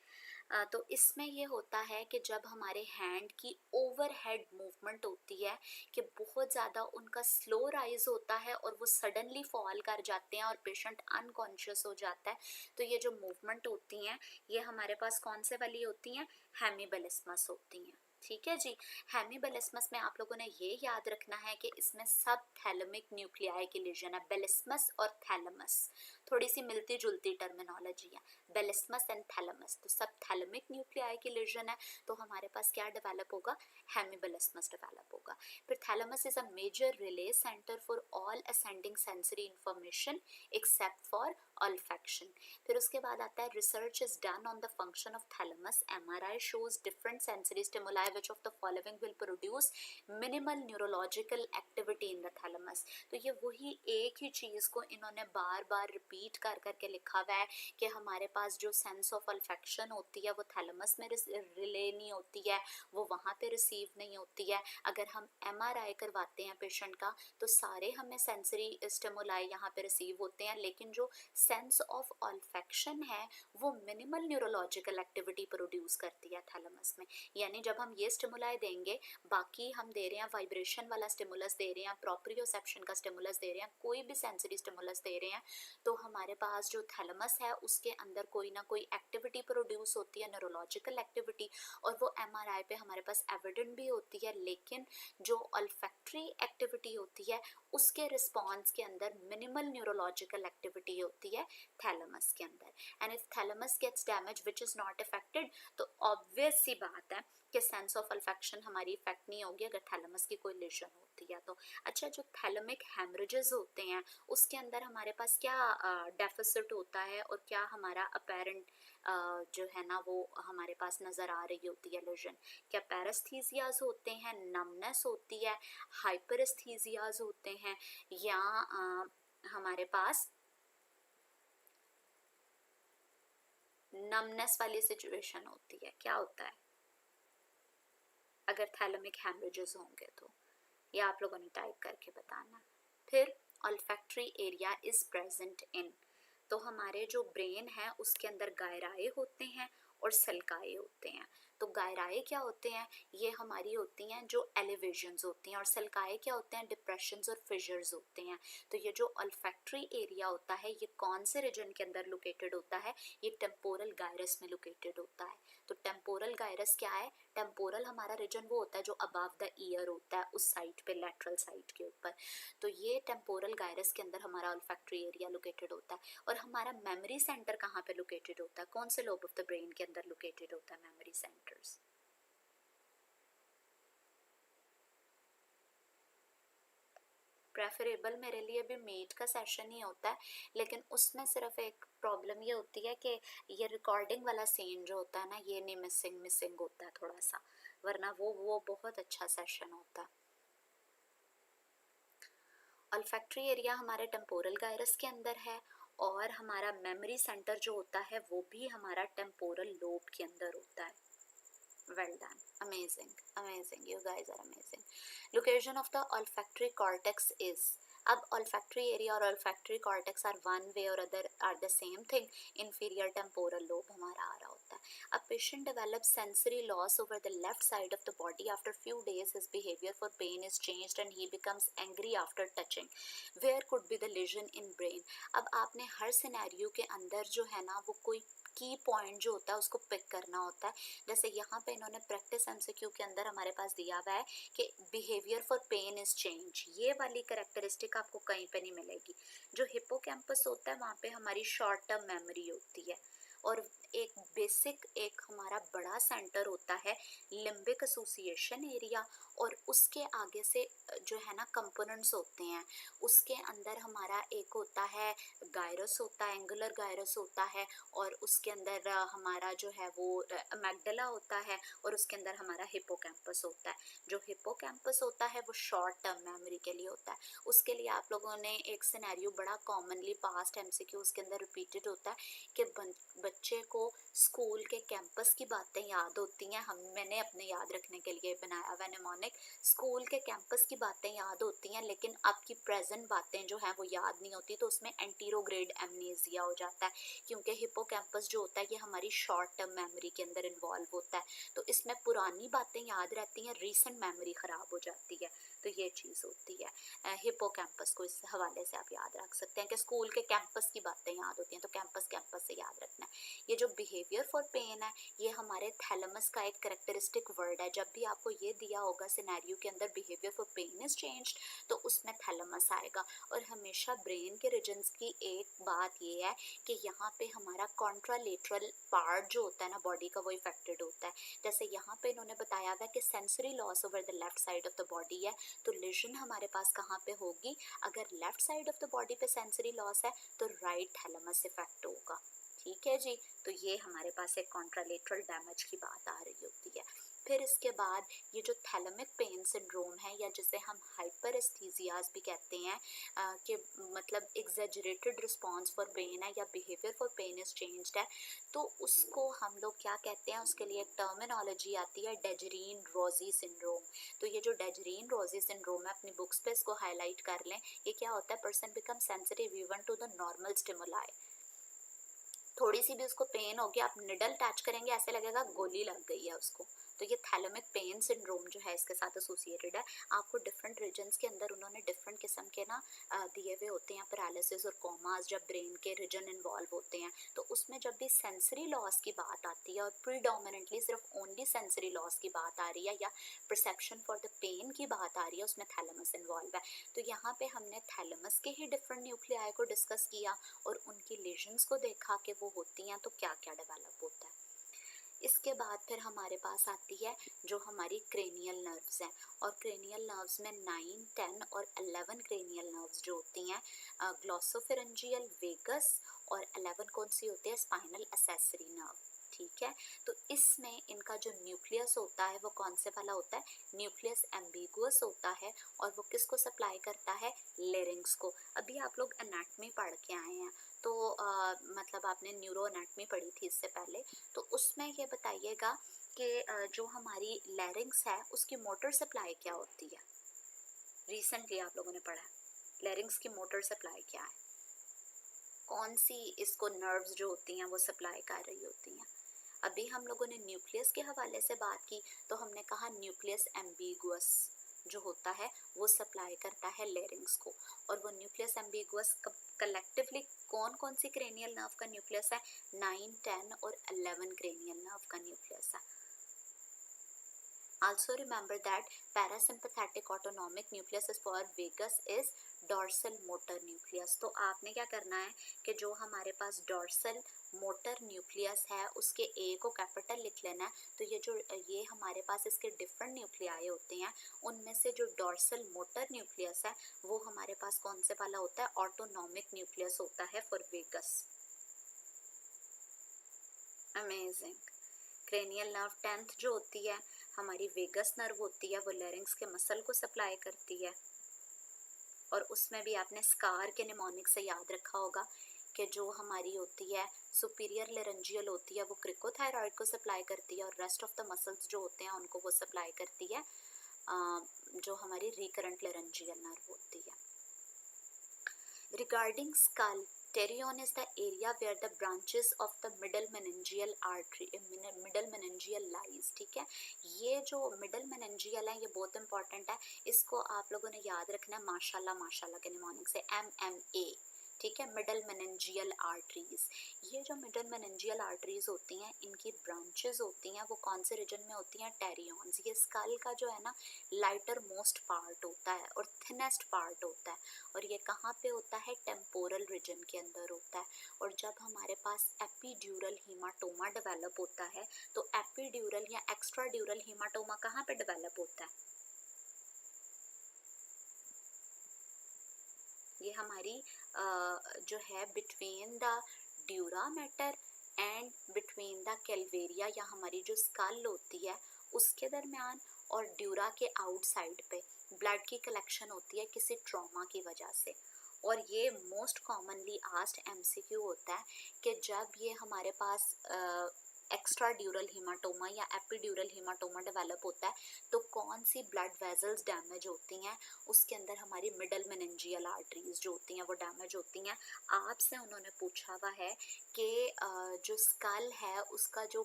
S2: तो इसमें ये होता है कि जब हमारे hand की overhead movement होती है, कि बहुत ज़्यादा उनका स्लो राइज होता है और वो सडनली फॉल कर जाते हैं और पेशेंट अनकॉन्शियस हो जाता है। तो ये जो मूवमेंट होती हैं ये हमारे पास कौन से वाली होती हैं? हेमीबलिस्मस होती हैं। ठीक है जी। हेमीबलिस्मस में आप लोगों ने ये याद रखना है कि इसमें सब थैलेमिक न्यूक्लियाई की लीजन है। बेलिस्मस और थैलेमस थोड़ी सी मिलती जुलती टर्मिनोलॉजी है, बेलिस्मस एंड थैलेमस। तो सब थैलेमिक न्यूक्लियाई की लीजन है, तो हमारे पास क्या डेवलप होगा? हेमीबलिस्मस डेवलप होगा। फिर thalamus is a major relay centre for all ascending sensory information except for olfaction. फिर उसके बाद आता है research is done on the function of thalamus. MRI shows different sensory stimuli which of the following will produce minimal neurological activity in the thalamus। तो ये वही एक ही चीज़ को इन्होंने बार बार रिपीट कर करके लिखा हुआ है कि हमारे पास जो सेंस ऑफ अल्फेक्शन होती है वो थैलेमस में रिले नहीं होती है, वो वहाँ पे रिसीव नहीं होती है। अगर हम MRI करवाते हैं पेशेंट का तो सारे हमें सेंसरी स्टिमुलाई यहाँ पे रिसीव होते हैं, लेकिन जो सेंस ऑफ ऑल्फेक्शन है वो मिनिमल न्यूरोलॉजिकल एक्टिविटी प्रोड्यूस करती है थैलेमस में। यानी जब हम ये स्टिमुलाई देंगे, बाकी हम दे रहे हैं वाइब्रेशन वाला स्टिमुलस दे रहे हैं, प्रोप्रियोसेप्शन का स्टिमुलस दे रहे हैं, कोई भी सेंसरी स्टिमुलस दे रहे हैं, तो हमारे पास जो थैलेमस है उसके अंदर कोई ना कोई एक्टिविटी प्रोड्यूस होती है, न्यूरोलॉजिकल एक्टिविटी, और वो MRI पे हमारे पास एविडेंट भी होती है। लेकिन जो ऑल्फैक्टरी एक्टिविटी होती है उसके रिस्पॉन्स के अंदर मिनिमल न्यूरोलॉजिकल एक्टिविटी होती है थैलेमस के अंदर। And if thalamus gets damage which is not affected, तो ऑब्वियस सी बात है कि सेंस ऑफ अल्फेक्शन हमारी इफेक्ट नहीं होगी अगर थैलेमस की कोई लेशन होती है तो। अच्छा, जो थैलेमिक हेमरेजेस होते हैं उसके अंदर हमारे पास क्या डेफिसिट होता है और क्या हमारा अपेरेंट जो है ना वो हमारे पास नज़र आ रही होती है लेशन? क्या पैरेस्थीजियाज होते हैं, नमनेस होती है, हाइपरेस्थीजियाज होते हैं, या हमारे पास नमनेस वाली सिचुएशन होती है? क्या होता है अगर थैलेमिक हेमरेजेस होंगे तो? ये आप लोगों ने टाइप करके बताना। फिर olfactory area is present in, तो हमारे जो ब्रेन है उसके अंदर गायराए होते हैं और सल्काए होते हैं। तो गायराए क्या होते हैं? ये हमारी होती हैं जो एलिवेशंस होती हैं, और सल्काए क्या होते हैं? डिप्रेशंस और फिशर्स होते हैं। तो ये जो ऑल्फैक्टरी एरिया होता है ये कौन से रीजन के अंदर लोकेटेड होता है? ये टेम्पोरल गायरस में लोकेटेड होता है। तो टेम्पोरल गायरस क्या है? टेम्पोरल हमारा रीजन वो होता है जो अबव द ईयर होता है, उस साइड पे, लेटरल साइड के ऊपर। तो ये टेम्पोरल गायरस के अंदर हमारा ऑल्फैक्टरी एरिया लोकेटेड होता है। और हमारा मेमोरी सेंटर कहाँ पे लोकेटेड होता है? कौन से लोब ऑफ द ब्रेन के अंदर लोकेटेड होता है मेमोरी सेंटर्स? प्रेफरेबल मेरे लिए भी मीट का सेशन ही होता है, लेकिन उसमें सिर्फ एक प्रॉब्लम ये होती है कि ये रिकॉर्डिंग वाला सीन जो होता है ना ये नहीं मिसिंग होता है थोड़ा सा, वरना वो बहुत अच्छा सेशन होता है। ऑल्फैक्टरी एरिया हमारे टेम्पोरल गायरस के अंदर है, और हमारा मेमोरी सेंटर जो होता है वो भी हमारा टेम्पोरल लोब के अंदर होता है। Well done, amazing, you guys are amazing. Location of the olfactory cortex is, अब olfactory area और olfactory cortex are one way or other are the same thing. Inferior temporal lobe हमारा आ रहा होता है. A patient develops sensory loss over the left side of the body. After few days his behavior for pain is changed and he becomes angry after touching. Where could be the lesion in brain? अब आपने हर scenario के अंदर जो है ना वो कोई की पॉइंट जो होता है उसको पिक करना होता है. जैसे यहाँ पे इन्होंने प्रैक्टिस एमसीक्यू के अंदर हमारे पास दिया हुआ है कि behaviour for pain is change. ये वाली करेक्टरिस्टिक आपको कहीं पे नहीं मिलेगी. जो हिप्पोकैम्पस होता है वहाँ पे हमारी शॉर्ट टर्म मेमोरी होती है और एक बेसिक एक हमारा बड़ा सेंटर होता है लिम्बिक एसोसिएशन एरिया और उसके आगे से जो है ना कंपोनेंट्स होते हैं. उसके अंदर हमारा एक होता है गायरस होता है, एंगुलर गायरस होता है और उसके अंदर हमारा जो है वो मैगडला होता है और उसके अंदर हमारा हिप्पोकैम्पस होता है. जो हिप्पोकैम्पस होता है वो शॉर्ट टर्म मेमोरी के लिए होता है. उसके लिए आप लोगों ने एक सिनेरियो बड़ा कॉमनली पास्ट एमसीक्यू उसके अंदर रिपीटेड होता है कि बच्चे को स्कूल के कैंपस की बातें याद होती हैं. मैंने अपने याद रखने के लिए बनाया हुआ निमोनिक. स्कूल के कैंपस की बातें याद होती हैं लेकिन आपकी प्रेजेंट बातें जो हैं वो याद नहीं होती. तो उसमें एंटीरोग्रेड एमनेसिया हो जाता है क्योंकि हिप्पोकैम्पस जो होता है ये हमारी शॉर्ट टर्म मेमोरी के अंदर इन्वॉल्व होता है. तो इसमें पुरानी बातें याद रहती हैं, रीसेंट मेमोरी ख़राब हो जाती है. तो ये चीज़ होती है हिप्पोकैम्पस को. इस हवाले से आप याद रख सकते हैं कि स्कूल के कैंपस की बातें याद होती हैं तो कैंपस कैंपस से याद रखना है. ये जो बिहेवियर फॉर पेन है ये हमारे थैलेमस का एक करेक्टरिस्टिक वर्ड है. जब भी आपको ये दिया होगा सिनेरियो के अंदर behaviour for pain is changed तो उसमें थैलेमस आएगा. और हमेशा ब्रेन के रीजन्स की एक बात ये है कि यहाँ पे हमारा कॉन्ट्रालेटरल पार्ट जो होता है ना बॉडी का वो इफेक्टेड होता है. जैसे यहाँ पे इन्होंने बताया हुआ है कि sensory loss over the left side of the body है. तो लेजन हमारे पास कहाँ पे होगी? अगर left side of the body पे सेंसरी लॉस है तो राइट थैलेमस इफेक्ट होगा. ठीक है जी. तो ये हमारे पास एक कॉन्ट्रालेटरल डैमेज की बात आ रही होती है. फिर इसके बाद ये जो थैलेमिक पेन सिंड्रोम है या जिसे हम हाइपरेस्थीजियाज भी कहते हैं कि मतलब एग्जेजरेटेड रिस्पॉन्स फॉर पेन है या behaviour for pain is changed है. तो उसको हम लोग क्या कहते हैं? उसके लिए एक टर्मिनोलॉजी आती है डेजरीन रोजी सिंड्रोम. तो ये जो डेजरीन रोजी सिंड्रोम है अपनी बुक्स पे इसको हाईलाइट कर लें. ये क्या होता है? Person become sensitive even to the normal stimuli. थोड़ी सी भी उसको पेन होगी आप निडल टच करेंगे ऐसे लगेगा गोली लग गई है उसको. तो ये थैलेमिक पेन सिंड्रोम जो है इसके साथ एसोसिएटेड है. आपको डिफरेंट रीजन्स के अंदर उन्होंने डिफरेंट किस्म के ना दिए हुए होते हैं पैरालिसिस और कोमास जब ब्रेन के रीजन इन्वॉल्व होते हैं. तो उसमें जब भी सेंसरी लॉस की बात आती है और प्रीडोमिनेंटली सिर्फ ओनली सेंसरी लॉस की बात आ रही है या परसेप्शन फॉर द पेन की बात आ रही है उसमें थैलेमस इन्वॉल्व है. तो यहाँ पे हमने थैलेमस के ही डिफरेंट न्यूक्लियाई को डिस्कस किया और उनकी लेजन्स को देखा कि वो होती हैं तो क्या क्या डेवलप होता है. इसके बाद फिर हमारे पास आती है जो हमारी क्रेनियल नर्व्स हैं और क्रेनियल नर्व्स में 9, 10 और 11 क्रेनियल नर्व्स जो होती हैं ग्लॉसोफेरेंजियल वेगस और 11 कौन सी होती है? Spinal accessory nerve. ठीक है. तो इसमें इनका जो न्यूक्लियस होता है वो कौन से वाला होता है? न्यूक्लियस एम्बिगुअस होता है और वो किसको सप्लाई करता है? लेरिंग्स को. अभी आप लोग एनाटमी पढ़ के आए हैं तो मतलब आपने न्यूरो एनाटमी पढ़ी थी इससे पहले. तो उसमें ये बताइएगा कि जो हमारी लैरिंग्स है उसकी मोटर सप्लाई क्या होती है? रिसेंटली आप लोगों ने पढ़ा लैरिंग्स की मोटर सप्लाई क्या है? कौन सी इसको नर्व्स जो होती हैं वो सप्लाई कर रही होती हैं? अभी हम लोगों ने न्यूक्लियस के हवाले से बात की तो हमने कहा न्यूक्लियस एम्बिगुअस जो होता है वो सप्लाई करता है लेरिंग्स को. और वो न्यूक्लियस एम्बिगुअस कलेक्टिवली कौन कौन सी क्रेनियल नर्व का न्यूक्लियस है? 9, 10 और 11 क्रेनियल नर्व का न्यूक्लियस है. Also remember that parasympathetic autonomic nucleus is for vagus is dorsal motor nucleus. तो आपने क्या करना है कि जो हमारे पास dorsal motor nucleus है उसके A को कैपिटल लिख लेना है. तो ये हमारे पास इसके डिफरेंट न्यूक्लियाई होते हैं उनमें से जो dorsal motor nucleus है वो हमारे पास कौन से वाला होता है? ऑटोनॉमिक न्यूक्लियस होता है for vagus. Amazing. Cranial nerve 10th जो होती है हमारी वेगस नर्व होती है वो लेरिंग्स के मसल को सप्लाई करती है. और उसमें भी आपने स्कार के निमोनिक से याद रखा होगा कि जो हमारी होती है सुपीरियर लेरेंजियल होती है वो क्रिकोथायरॉइड को सप्लाई करती है और रेस्ट ऑफ द मसल्स जो होते हैं उनको वो सप्लाई करती है जो हमारी रिकरेंट लेरेंजियल नर्व होती है. Regarding skull, pterion is the area where the branches of the middle meningeal artery, middle meningeal lies. ठीक है, ये जो middle meningeal है ये बहुत इंपॉर्टेंट है, इसको आप लोगों ने याद रखना है माशाल्लाह माशाल्लाह के निमोनिक से, MMA। ठीक है, मिडल मेनिंजियल आर्टरीज, ये जो मिडल मेनिंजियल आर्टरीज होती हैं इनकी ब्रांचेस होती हैं, वो कौन से रीजन में होती हैं? टेरियॉन्स। ये स्कल का जो है ना लाइटर मोस्ट पार्ट होता है और थिनेस्ट पार्ट होता है, और ये कहाँ पे होता है? टेम्पोरल रीजन के अंदर होता है। और जब हमारे पास एपिड्यूरल हीमाटोमा डेवलप होता है तो एपिड्यूरल या एक्स्ट्रा ड्यूरल हीमाटोमा कहाँ पे डेवलप होता है? ये हमारी जो है between the dura mater and between the calvaria, या हमारी जो स्कल होती है उसके दरमियान और ड्यूरा के आउटसाइड पे ब्लड की कलेक्शन होती है किसी ट्रॉमा की वजह से। और ये मोस्ट कॉमनली आस्क्ड एमसीक्यू होता है कि जब ये हमारे पास एक्स्ट्रा ड्यूरल हीमाटोमा या एपिड्यूरल हीमाटोमा डेवलप होता है तो कौन सी ब्लड वेजल्स डैमेज होती हैं? उसके अंदर हमारी मिडल मेनिंजियल आर्टरीज जो होती हैं वो डैमेज होती हैं। आपसे उन्होंने पूछा हुआ है कि जो स्कल है उसका जो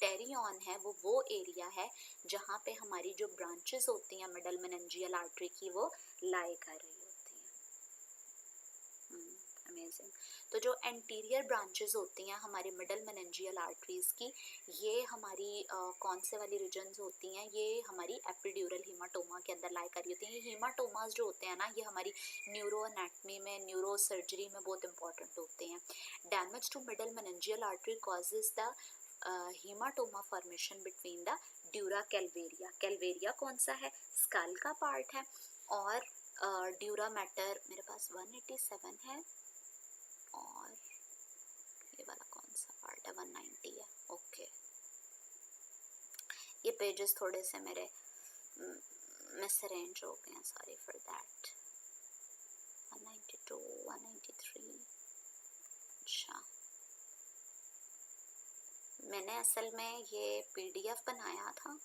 S2: टेरियन है वो एरिया है जहाँ पे हमारी जो ब्रांचेस होती हैं मिडल मेनिंजियल आर्टरी की वो लाई कर रही होती हैं। अमेजिंग। तो जो एंटीरियर ब्रांचेस होती हैं हमारी मिडल मेनिंजियल आर्टरीज की, ये हमारी कौन से वाली रीजन्स होती हैं? ये हमारी एपिड्यूरल हीमाटोमा के अंदर लाई करी होती हैं। ये हीमाटोमास जो होते हैं ना ये हमारी न्यूरो एनाटमी में, न्यूरो सर्जरी में बहुत इंपॉर्टेंट होते हैं। Damage to middle meningeal artery causes the haematoma formation between the dura calvaria. Calvaria कौन सा है? स्कल का पार्ट है। और ड्यूरा मैटर मेरे पास 187 है, और ये वाला कौन सा पार्ट है? 190 है। ओके, ये पेजेस थोड़े से मेरे मिसअरेंज हो गए हैं, सॉरी फॉर दैट। 192, 193। अच्छा, मैंने असल में ये PDF बनाया था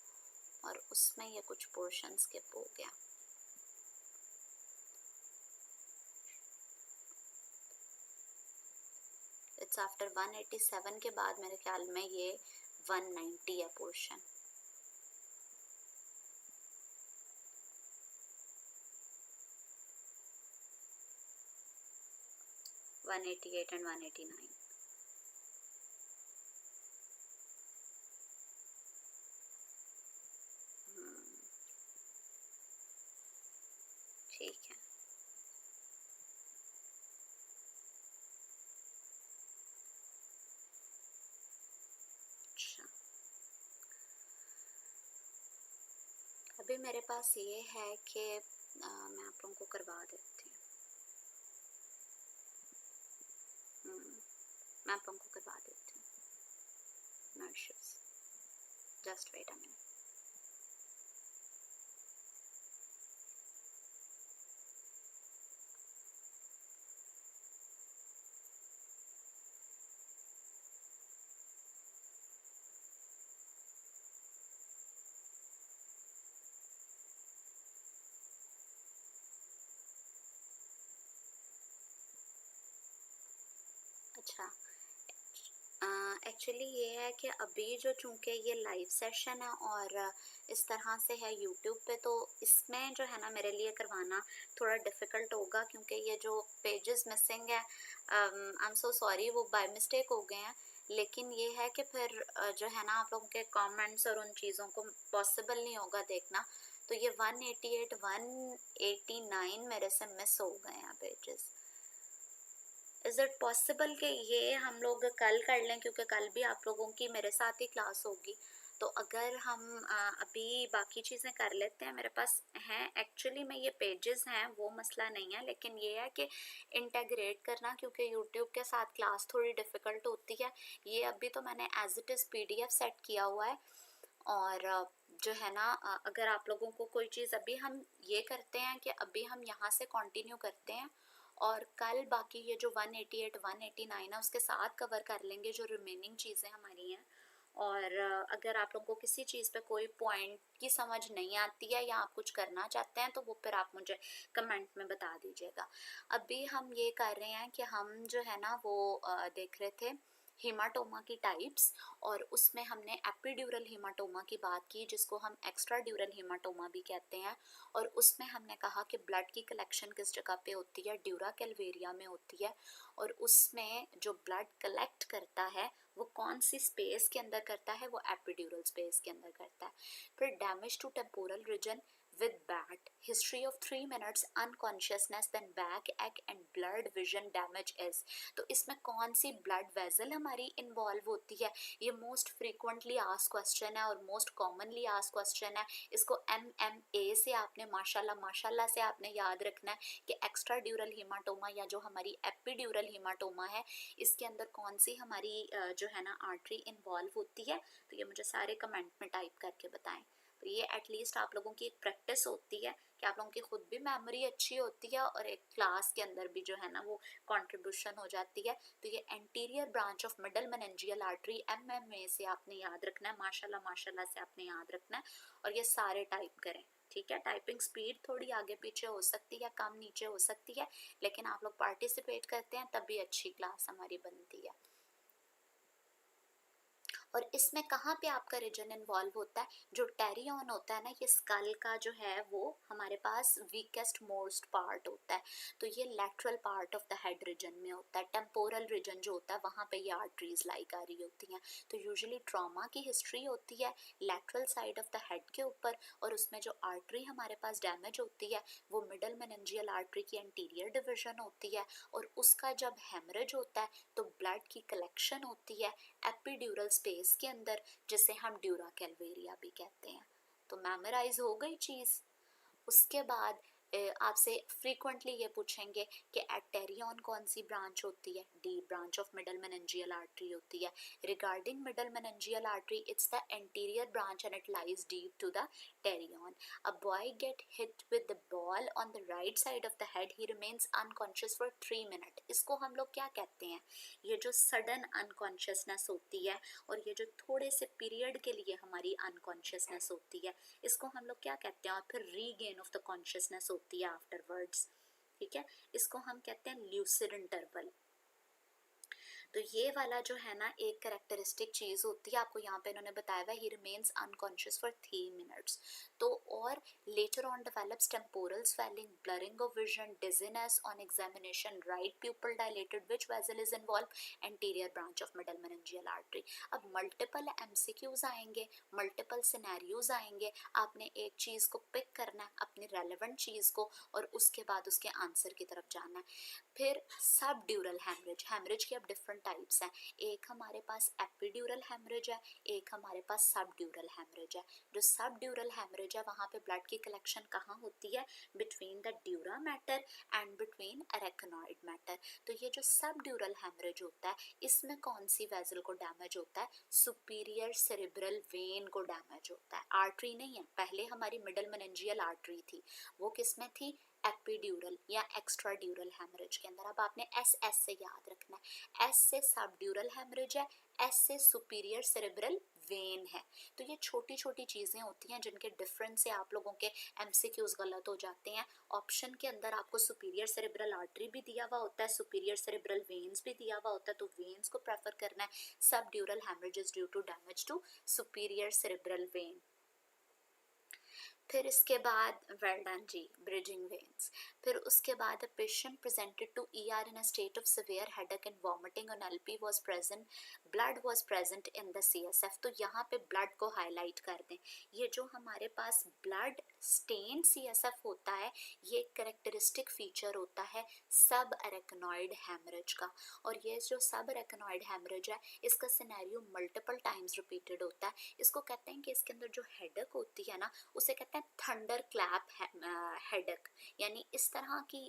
S2: और उसमें ये कुछ पोर्शन स्किप हो गया। इट्स आफ्टर 187 के बाद मेरे ख्याल में ये 190 है पोर्शन। One 188 and 189। ठीक है, अच्छा, अभी मेरे पास ये है कि मैं आप लोगों को करवा देती हूँ। मैं आप लोगों को करवा देती हूँ। No issues, just wait a minute. अच्छा, एक्चुअली ये है कि अभी जो चूँकि ये लाइव सेशन है और इस तरह से है यूट्यूब पे, तो इसमें जो है ना मेरे लिए करवाना थोड़ा डिफ़िकल्ट होगा क्योंकि ये जो पेजेस मिसिंग है, आई एम सो सॉरी, वो बाय मिस्टेक हो गए हैं। लेकिन ये है कि फिर जो है ना आप लोगों के कमेंट्स और उन चीज़ों को पॉसिबल नहीं होगा देखना, तो ये 188, 189 मेरे से मिस हो गए हैं पेजेस। इज़ इट पॉसिबल कि ये हम लोग कल कर लें, क्योंकि कल भी आप लोगों की मेरे साथ ही क्लास होगी। तो अगर हम अभी बाकी चीज़ें कर लेते हैं, मेरे पास हैं एक्चुअली में ये पेजेस हैं, वो मसला नहीं है, लेकिन ये है कि इंटेग्रेट करना, क्योंकि यूट्यूब के साथ क्लास थोड़ी डिफ़िकल्ट होती है। ये अभी तो मैंने as it is PDF set किया हुआ है, और जो है ना अगर आप लोगों को कोई चीज़, अभी हम ये करते हैं कि अभी हम यहाँ से कंटिन्यू करते हैं और कल बाकी ये जो 188, 189 है उसके साथ कवर कर लेंगे जो रिमेनिंग चीज़ें हमारी हैं। और अगर आप लोगों को किसी चीज़ पे कोई पॉइंट की समझ नहीं आती है या आप कुछ करना चाहते हैं तो वो फिर आप मुझे कमेंट में बता दीजिएगा। अभी हम ये कर रहे हैं कि हम जो है ना वो देख रहे थे हेमाटोमा की टाइप्स, और उसमें हमने एपिड्यूरल हेमाटोमा की बात की जिसको हम एक्स्ट्रा ड्यूरल हेमाटोमा भी कहते हैं। और उसमें हमने कहा कि ब्लड की कलेक्शन किस जगह पे होती है, ड्यूरा कैलवेरिया में होती है। और उसमें जो ब्लड कलेक्ट करता है वो कौन सी स्पेस के अंदर करता है, वो एपिड्यूरल स्पेस के अंदर करता है। फिर damage to temporal region with BAT, history of 3 minutes unconsciousness, then back ache and blood vision damage is। तो इसमें कौन सी ब्लड वेसल हमारी इन्वॉल्व होती है, ये मोस्ट फ्रीक्वेंटली आस्क क्वेश्चन है और मोस्ट कॉमनली आस्क क्वेश्चन है। इसको MMA से आपने माशाल्लाह से आपने याद रखना है कि एक्स्ट्रा ड्यूरल हेमाटोमा या जो हमारी एपिड्यूरल हेमाटोमा है इसके अंदर कौन सी हमारी जो है ना आर्टरी इन्वॉल्व होती है। तो ये मुझे सारे कमेंट में टाइप करके बताएं। तो ये एटलीस्ट आप लोगों की एक प्रैक्टिस होती है कि आप लोगों की खुद भी मेमोरी अच्छी होती है और एक क्लास के अंदर भी जो है ना वो कंट्रीब्यूशन हो जाती है। तो ये anterior branch of middle meningeal artery MMA से आपने याद रखना है, माशाल्लाह से आपने याद रखना है। और ये सारे टाइप करें, ठीक है। टाइपिंग स्पीड थोड़ी आगे पीछे हो सकती है, कम नीचे हो सकती है, लेकिन आप लोग पार्टिसिपेट करते हैं तभी अच्छी क्लास हमारी बनती है। और इसमें कहाँ पे आपका रीजन इन्वॉल्व होता है, जो टेरियन होता है ना, ये स्कल का जो है वो हमारे पास वीकेस्ट मोस्ट पार्ट होता है। तो ये lateral part of the head region में होता है। टेम्पोरल रीजन जो होता है वहाँ पे ये आर्टरीज लाई आ रही होती हैं। तो यूजुअली ट्रॉमा की हिस्ट्री होती है lateral side of the head के ऊपर, और उसमें जो आर्टरी हमारे पास डैमेज होती है वो मिडल मेनिंजियल आर्टरी की एंटीरियर डिवीजन होती है। और उसका जब हेमरेज होता है तो ब्लड की कलेक्शन होती है एपिड्यूरल स्पेस के अंदर, जिसे हम ड्यूरा कैलवेरिया भी कहते हैं। तो मेमोराइज हो गई चीज। उसके बाद आपसे फ्रीक्वेंटली ये पूछेंगे कि एटेरियन कौन सी ब्रांच होती है, D branch of middle meningeal artery होती है। Regarding middle meningeal artery, it's the anterior branch and it lies deep to the pterion. A boy get hit with the ball on the right side of the head, he remains unconscious for 3 minute. इसको हम लोग क्या कहते हैं, ये जो sudden unconsciousness होती है और ये जो थोड़े से पीरियड के लिए हमारी अनकॉन्शियसनेस होती है, इसको हम लोग क्या कहते हैं। और फिर रीगेन ऑफ द कॉन्शियसनेस होती है आफ्टरवर्ड्स, ठीक है। इसको हम कहते हैं ल्यूसिड इंटरवल। तो ये वाला जो है ना एक कैरेक्टरिस्टिक चीज होती है, आपको यहाँ पे इन्होंने बताया हुआ, he remains unconscious for 3 minutes. तो और later on develops temporal swelling, blurring of vision, dizziness on examination, right pupil dilated, which vessel is involve, anterior branch of middle meningeal artery. अब मल्टीपल MCQs आएंगे, multiple scenarios आएंगे, आपने एक चीज को pick करना है, अपनी रेलेवेंट चीज को, और उसके बाद उसके आंसर की तरफ जाना है। फिर सब ड्यूरल हेमरेज, हेमरेज के अब डिफरेंट टाइप्स हैं। एक हमारे पास एपिड्यूरल हेमरेज है, एक हमारे पास सब ड्यूरल हेमरेज है। जो सब ड्यूरल हेमरेज है वहाँ पे ब्लड की कलेक्शन कहाँ होती है, between the dura mater and between arachnoid mater. तो ये जो सब ड्यूरल हेमरेज होता है इसमें कौन सी वेसल को डैमेज होता है, सुपीरियर सेरेब्रल वेन को डैमेज होता है, आर्टरी नहीं है। पहले हमारी मिडल मेनिंजियल आर्टरी थी, वो किस में थी, एपिड्यूरल या एक्स्ट्रा ड्यूरल हेमरेज के अंदर। अब आपने SS से याद रखना है, S से सब ड्यूरल हेमरेज है, S से सुपीरियर सेरेब्रल वेन है। तो ये छोटी छोटी चीजें होती हैं जिनके डिफरेंस से आप लोगों के MCQs गलत हो जाते हैं। ऑप्शन के अंदर आपको सुपीरियर सेरेब्रल आर्टरी भी दिया हुआ होता है, सुपीरियर सेरेब्रल वेन्स भी दिया हुआ होता है, तो वेन्स को प्रेफर करना है। Subdural haemorrhages due to damage to superior cerebral vein. फिर इसके बाद वेल डन जी, ब्रिजिंग वेन्स। फिर उसके बाद patient presented to ER in a state of severe headache and vomiting on LP was present, blood was present in the CSF। तो यहाँ पे ब्लड को हाईलाइट कर दें। ये जो हमारे पास ब्लड स्टेन CSF होता है ये कैरेक्टरिस्टिक फीचर होता है सब अरेकनॉइड हेमरेज का। और ये जो सब अरेकनॉइड हेमरेज है इसका सिनेरियो मल्टीपल टाइम्स रिपीटेड होता है। इसको कहते हैं कि इसके अंदर जो हेडेक होती है ना उसे कहते हैं थंडर क्लैप हेडेक, यानी इस तरह की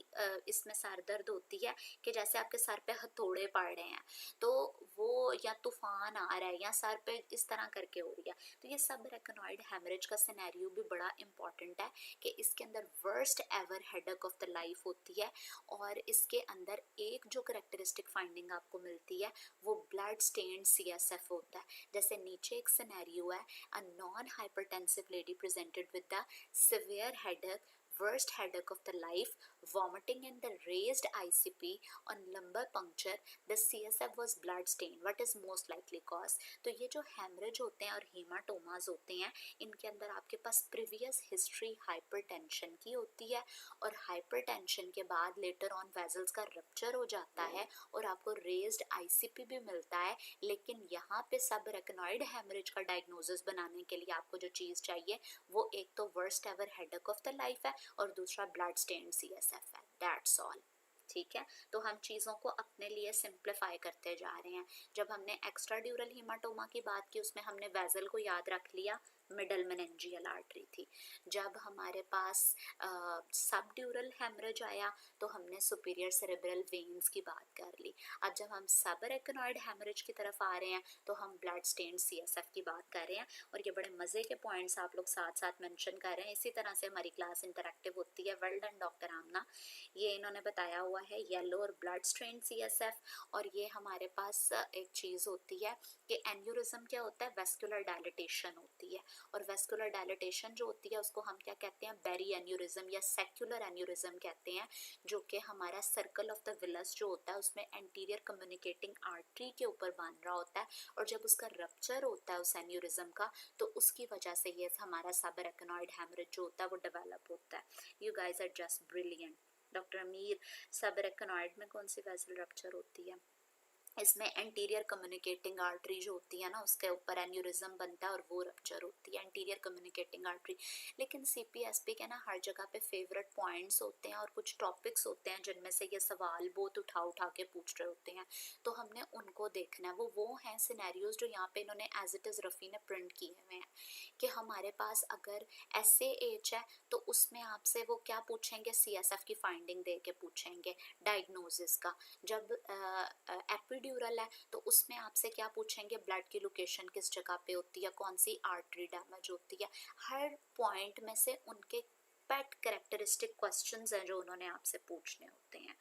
S2: इसमें सर दर्द होती है कि जैसे आपके सर पे हथौड़े पड़ रहे हैं, तो वो या तूफान आ रहा है या सर पे इस तरह करके हो रही है। तो ये सब अरेकनॉइड हेमरेज का सिनेरियो भी बड़ा इंपॉर्टेंट इम्पॉर्टेंट है कि इसके अंदर worst ever headache of the life होती है, और इसके अंदर एक जो करेक्टरिस्टिक फाइंडिंग आपको मिलती है वो ब्लड स्टेन्ड CSF होता है। जैसे नीचे एक सिनेरियो है, a non hypertensive lady presented with the severe headache, worst headache of the life, vomiting in the raised ICP on lumbar puncture, the CSF was blood stained. What is most likely cause? तो ये जो haemorrhage होते हैं और हीमाटोमास होते हैं, इनके अंदर आपके पास प्रीवियस हिस्ट्री हाइपरटेंशन की होती है, और हाइपरटेंशन के बाद लेटर ऑन वेजल्स का रप्चर हो जाता है और आपको रेज्ड ICP भी मिलता है। लेकिन यहाँ पे सब रेकनॉइड हेमरेज का डायग्नोसिस बनाने के लिए आपको जो चीज़ चाहिए वो एक तो worst ever headache of the life है और दूसरा ब्लड स्टेन्ड CSF है। That's all. ठीक है, तो हम चीज़ों को अपने लिए सिंप्लीफाई करते जा रहे हैं। जब हमने एक्स्ट्रा ड्यूरल हीमाटोमा की बात की उसमें हमने वेजल को याद रख लिया, मिडल मेनिंजियल आर्टरी थी। जब हमारे पास सब ड्यूरल हेमरेज आया तो हमने सुपीरियर सेरेब्रल वेन्स की बात कर ली। अब जब हम सब रेकनॉइड हेमरेज की तरफ आ रहे हैं तो हम ब्लड स्टेन्ड CSF की बात कर रहे हैं, और ये बड़े मज़े के पॉइंट्स आप लोग साथ साथ मेंशन कर रहे हैं। इसी तरह से हमारी क्लास इंटरेक्टिव होती है। वेल डन डॉक्टर आमना। ये इन्होंने बताया हुआ है येलो और ब्लड स्टेन्ड CSF, और ये हमारे पास एक चीज़ होती है कि एन्यूरिज्म क्या होता है, वेस्कुलर डायलिटेशन होती है, और वेस्कुलर डायलिटेशन जो होती है उसको हम क्या कहते हैं, बेरी एन्यूरिज्म या सेक्युलर एन्यूरिज्म कहते हैं, जो कि हमारा सर्कल ऑफ द विलस जो होता है उसमें एंटीरियर कम्युनिकेटिंग आर्टरी के ऊपर बन रहा होता है, और जब उसका रप्चर होता है उस एन्यूरिज्म का तो उसकी वजह से ये हमारा सब रेकनॉइड हेमरेज जो होता है वो डेवलप होता है। You guys are just brilliant. Doctor Amir, सब रेकनॉइड में कौन सी वेसल रप्चर होती है? इसमें एंटीरियर कम्युनिकेटिंग आर्टरी जो होती है ना उसके ऊपर एन्यूरिज्म बनता है और वो रप्चर होती है, एंटीरियर कम्युनिकेटिंग आर्टरी। लेकिन CPSP के ना हर जगह पे फेवरेट पॉइंट्स होते हैं और कुछ टॉपिक्स होते हैं जिनमें से ये सवाल बहुत उठा के पूछ रहे होते हैं, तो हमने उनको देखना है। वो हैं सिनेरियोज जो यहाँ पे इन्होंने एज इट इज़ रफ़ी ने प्रिंट किए हुए हैं कि हमारे पास अगर SAH है तो उसमें आपसे वो क्या पूछेंगे, CSF की फाइंडिंग दे के पूछेंगे डायग्नोसिस का। जब एपिड्यूरल है तो उसमें आपसे क्या पूछेंगे, ब्लड की लोकेशन किस जगह पे होती है, कौन सी आर्टरी डैमेज होती है। हर पॉइंट में से उनके पेट कैरेक्टरिस्टिक क्वेश्चंस हैं जो उन्होंने आपसे पूछने होते हैं,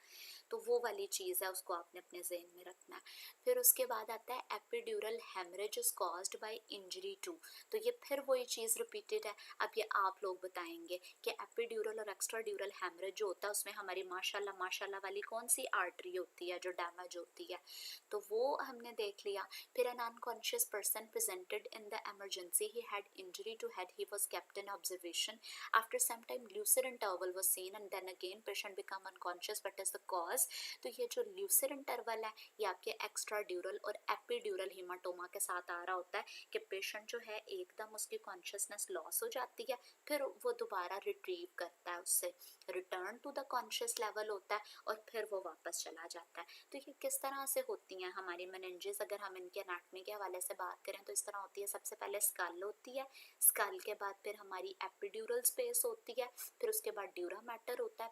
S2: तो वो वाली चीज़ है, उसको आपने अपने जहन में रखना है। फिर उसके बाद आता है epidural haemorrhage is caused by injury to, तो ये फिर वही चीज़ रिपीटेड है। अब ये आप लोग बताएंगे कि एपिड्यूरल और एक्स्ट्रा ड्यूरल हेमरेज जो होता है उसमें हमारी माशाल्लाह वाली कौन सी आर्टरी होती है जो डैमेज होती है, तो वो हमने देख लिया। फिर an unconscious person presented in the emergency, he had injury to head, he was kept in observation, after some time lucid interval was seen and then again patient become unconscious, what is the cause? तो ये जो lucid interval है ये आपके extra ड्यूरल और epidural haematoma के साथ आ रहा होता है कि पेशेंट जो है एकदम उसकी कॉन्शियसनेस लॉस हो जाती है, फिर वो दोबारा रिट्रीव करता है, उससे return to the conscious level होता है और फिर वो वापस चला जाता है। तो ये किस तरह से होती हैं हमारी मेनिंजेस? अगर हम इनके एनाटमी के हवाले से बात करें तो इस तरह होती है। सबसे पहले स्कल होती है, स्कल के बाद फिर हमारी एपिड्यूरल स्पेस होती है, फिर उसके बाद ड्यूरा मैटर होता है,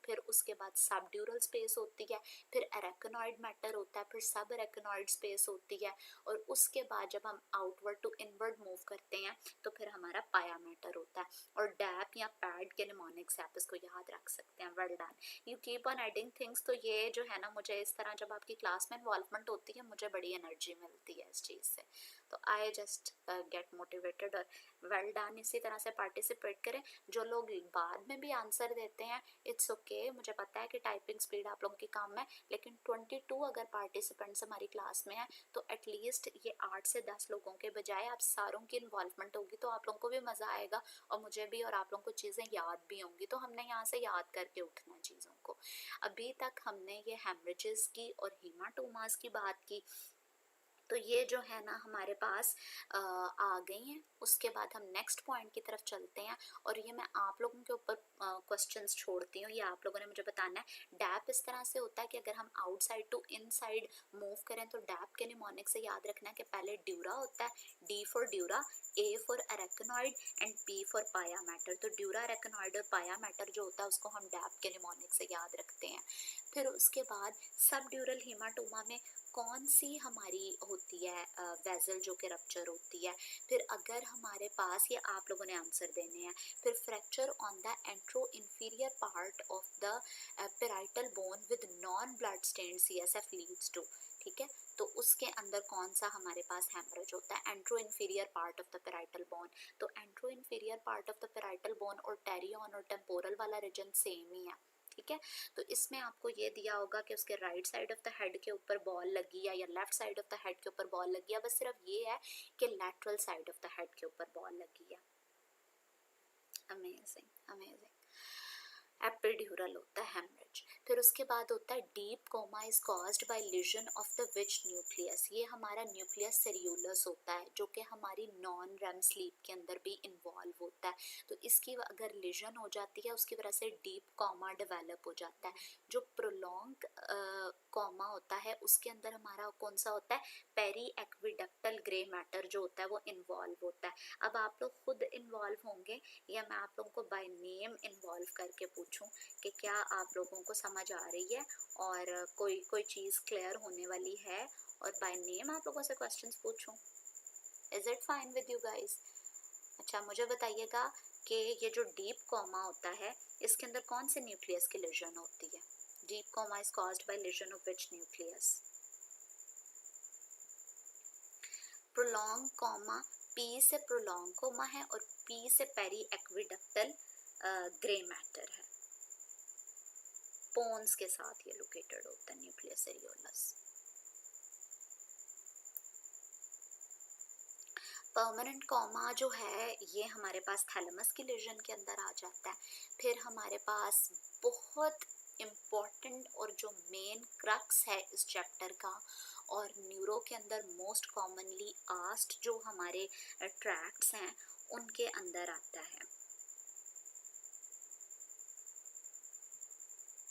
S2: फिर उसके बाद सब ड्यूरल स्पेस होती है, फिर एरेकनॉइड मैटर होता है, फिर सब एरेकनॉइड स्पेस होती है, और उसके बाद जब हम आउटवर्ड टू इनवर्ड मूव करते हैं तो फिर हमारा पाया मैटर होता है, और डैप या पैड के निमोनिक्स आप इसको याद रख सकते हैं। Well done, you keep on adding things. तो ये जो है ना, मुझे इस तरह जब आपकी क्लास में इन्वॉल्वमेंट होती है मुझे बड़ी एनर्जी मिलती है इस चीज़ से, तो आई जस्ट गेट मोटिवेटेड। और वेल डन, इसी तरह से पार्टिसिपेट करें। जो लोग बाद में भी आंसर देते हैं इट्स ओके, मुझे पता है कि टाइपिंग स्पीड आप लोगों की कम है, लेकिन 22 अगर पार्टिसिपेंट्स हमारी क्लास में हैं तो एटलीस्ट ये 8 से 10 लोगों के बजाय आप सारों की इन्वॉल्वमेंट होगी तो आप लोगों को भी मज़ा आएगा और मुझे भी, और आप लोगों को चीज़ें याद भी होंगी। तो हमने यहाँ से याद करके उठना है चीज़ों को। अभी तक हमने ये हेमरेजेस की और हीमाटोमास की बात की, तो ये जो है ना हमारे पास आ गई हैं। उसके बाद हम नेक्स्ट पॉइंट की तरफ चलते हैं, और ये मैं आप लोगों के ऊपर क्वेश्चंस छोड़ती हूँ, ये आप लोगों ने मुझे बताना है। डैप इस तरह से होता है कि अगर हम आउटसाइड टू इनसाइड मूव करें तो डैप के निमोनिक से याद रखना है कि पहले ड्यूरा होता है, D for dura, A for arachnoid and P for pia mater. तो ड्यूरा, एरेकनॉइड और पाया मैटर जो होता है उसको हम डैप के निमोनिक से याद रखते हैं। फिर उसके बाद सब ड्यूरल हेमाटोमा में कौन सी हमारी होती है वेजल जो कि रप्चर होती है। फिर अगर हमारे पास, ये आप लोगों ने आंसर देने हैं, फिर fracture on the antero inferior part of the parietal bone with non blood stained CSF leads to, ठीक है। तो उसके अंदर कौन सा हमारे पास हेमरेज होता है, antero inferior part of the parietal bone. तो antero inferior part of the parietal bone और टेरियन और टेम्पोरल वाला रीजन सेम ही है, ठीक है। तो इसमें आपको ये दिया होगा कि उसके right side of the head के ऊपर बॉल लगी है या left side of the head के ऊपर बॉल लगी है, बस सिर्फ ये है कि lateral side of the head के ऊपर बॉल लगी है। Amazing amazing. एपिड्यूरल होता है हेमरेज। फिर उसके बाद होता है deep coma is caused by lesion of the which nucleus. ये हमारा न्यूक्लियस सेरियोलस होता है जो कि हमारी नॉन रेम स्लीप के अंदर भी इन्वॉल्व होता है। तो इसकी अगर लीजन हो जाती है उसकी वजह से डीप कोमा डेवलप हो जाता है। जो प्रोलॉन्ग कोमा होता है उसके अंदर हमारा कौन सा होता है, पेरी एक्विडक्टल ग्रे मैटर जो होता है वो इन्वॉल्व होता है। अब आप लोग खुद इन्वॉल्व होंगे या मैं आप लोगों को बाय नेम इन्वॉल्व करके पूछूं कि क्या आप लोगों को समझ आ रही है और कोई चीज़ क्लियर होने वाली है, और बाय नेम आप लोगों से क्वेश्चंस पूछूं। Is it fine with you guys? अच्छा मुझे बताइएगा कि ये जो डीप कोमा होता है इसके अंदर कौन से न्यूक्लियस की लीजन होती है। Deep coma is caused by lesion of which nucleus. Prolong coma, P से प्रोलॉन्ग कोमा है और पी से पेरी एक्विडक्टल ग्रे मैटर है। पोन्स के साथ ये लोकेटेड होता है न्यूक्लियस सेरियोलस। परमानेंट कोमा जो है ये हमारे पास थैलेमस की लीजन के अंदर आ जाता है। फिर हमारे पास बहुत इम्पॉर्टेंट और जो मेन क्रक्स है इस चैप्टर का और न्यूरो के अंदर मोस्ट कॉमनली आस्क्ड जो हमारे ट्रैक्ट्स हैं उनके अंदर आता है।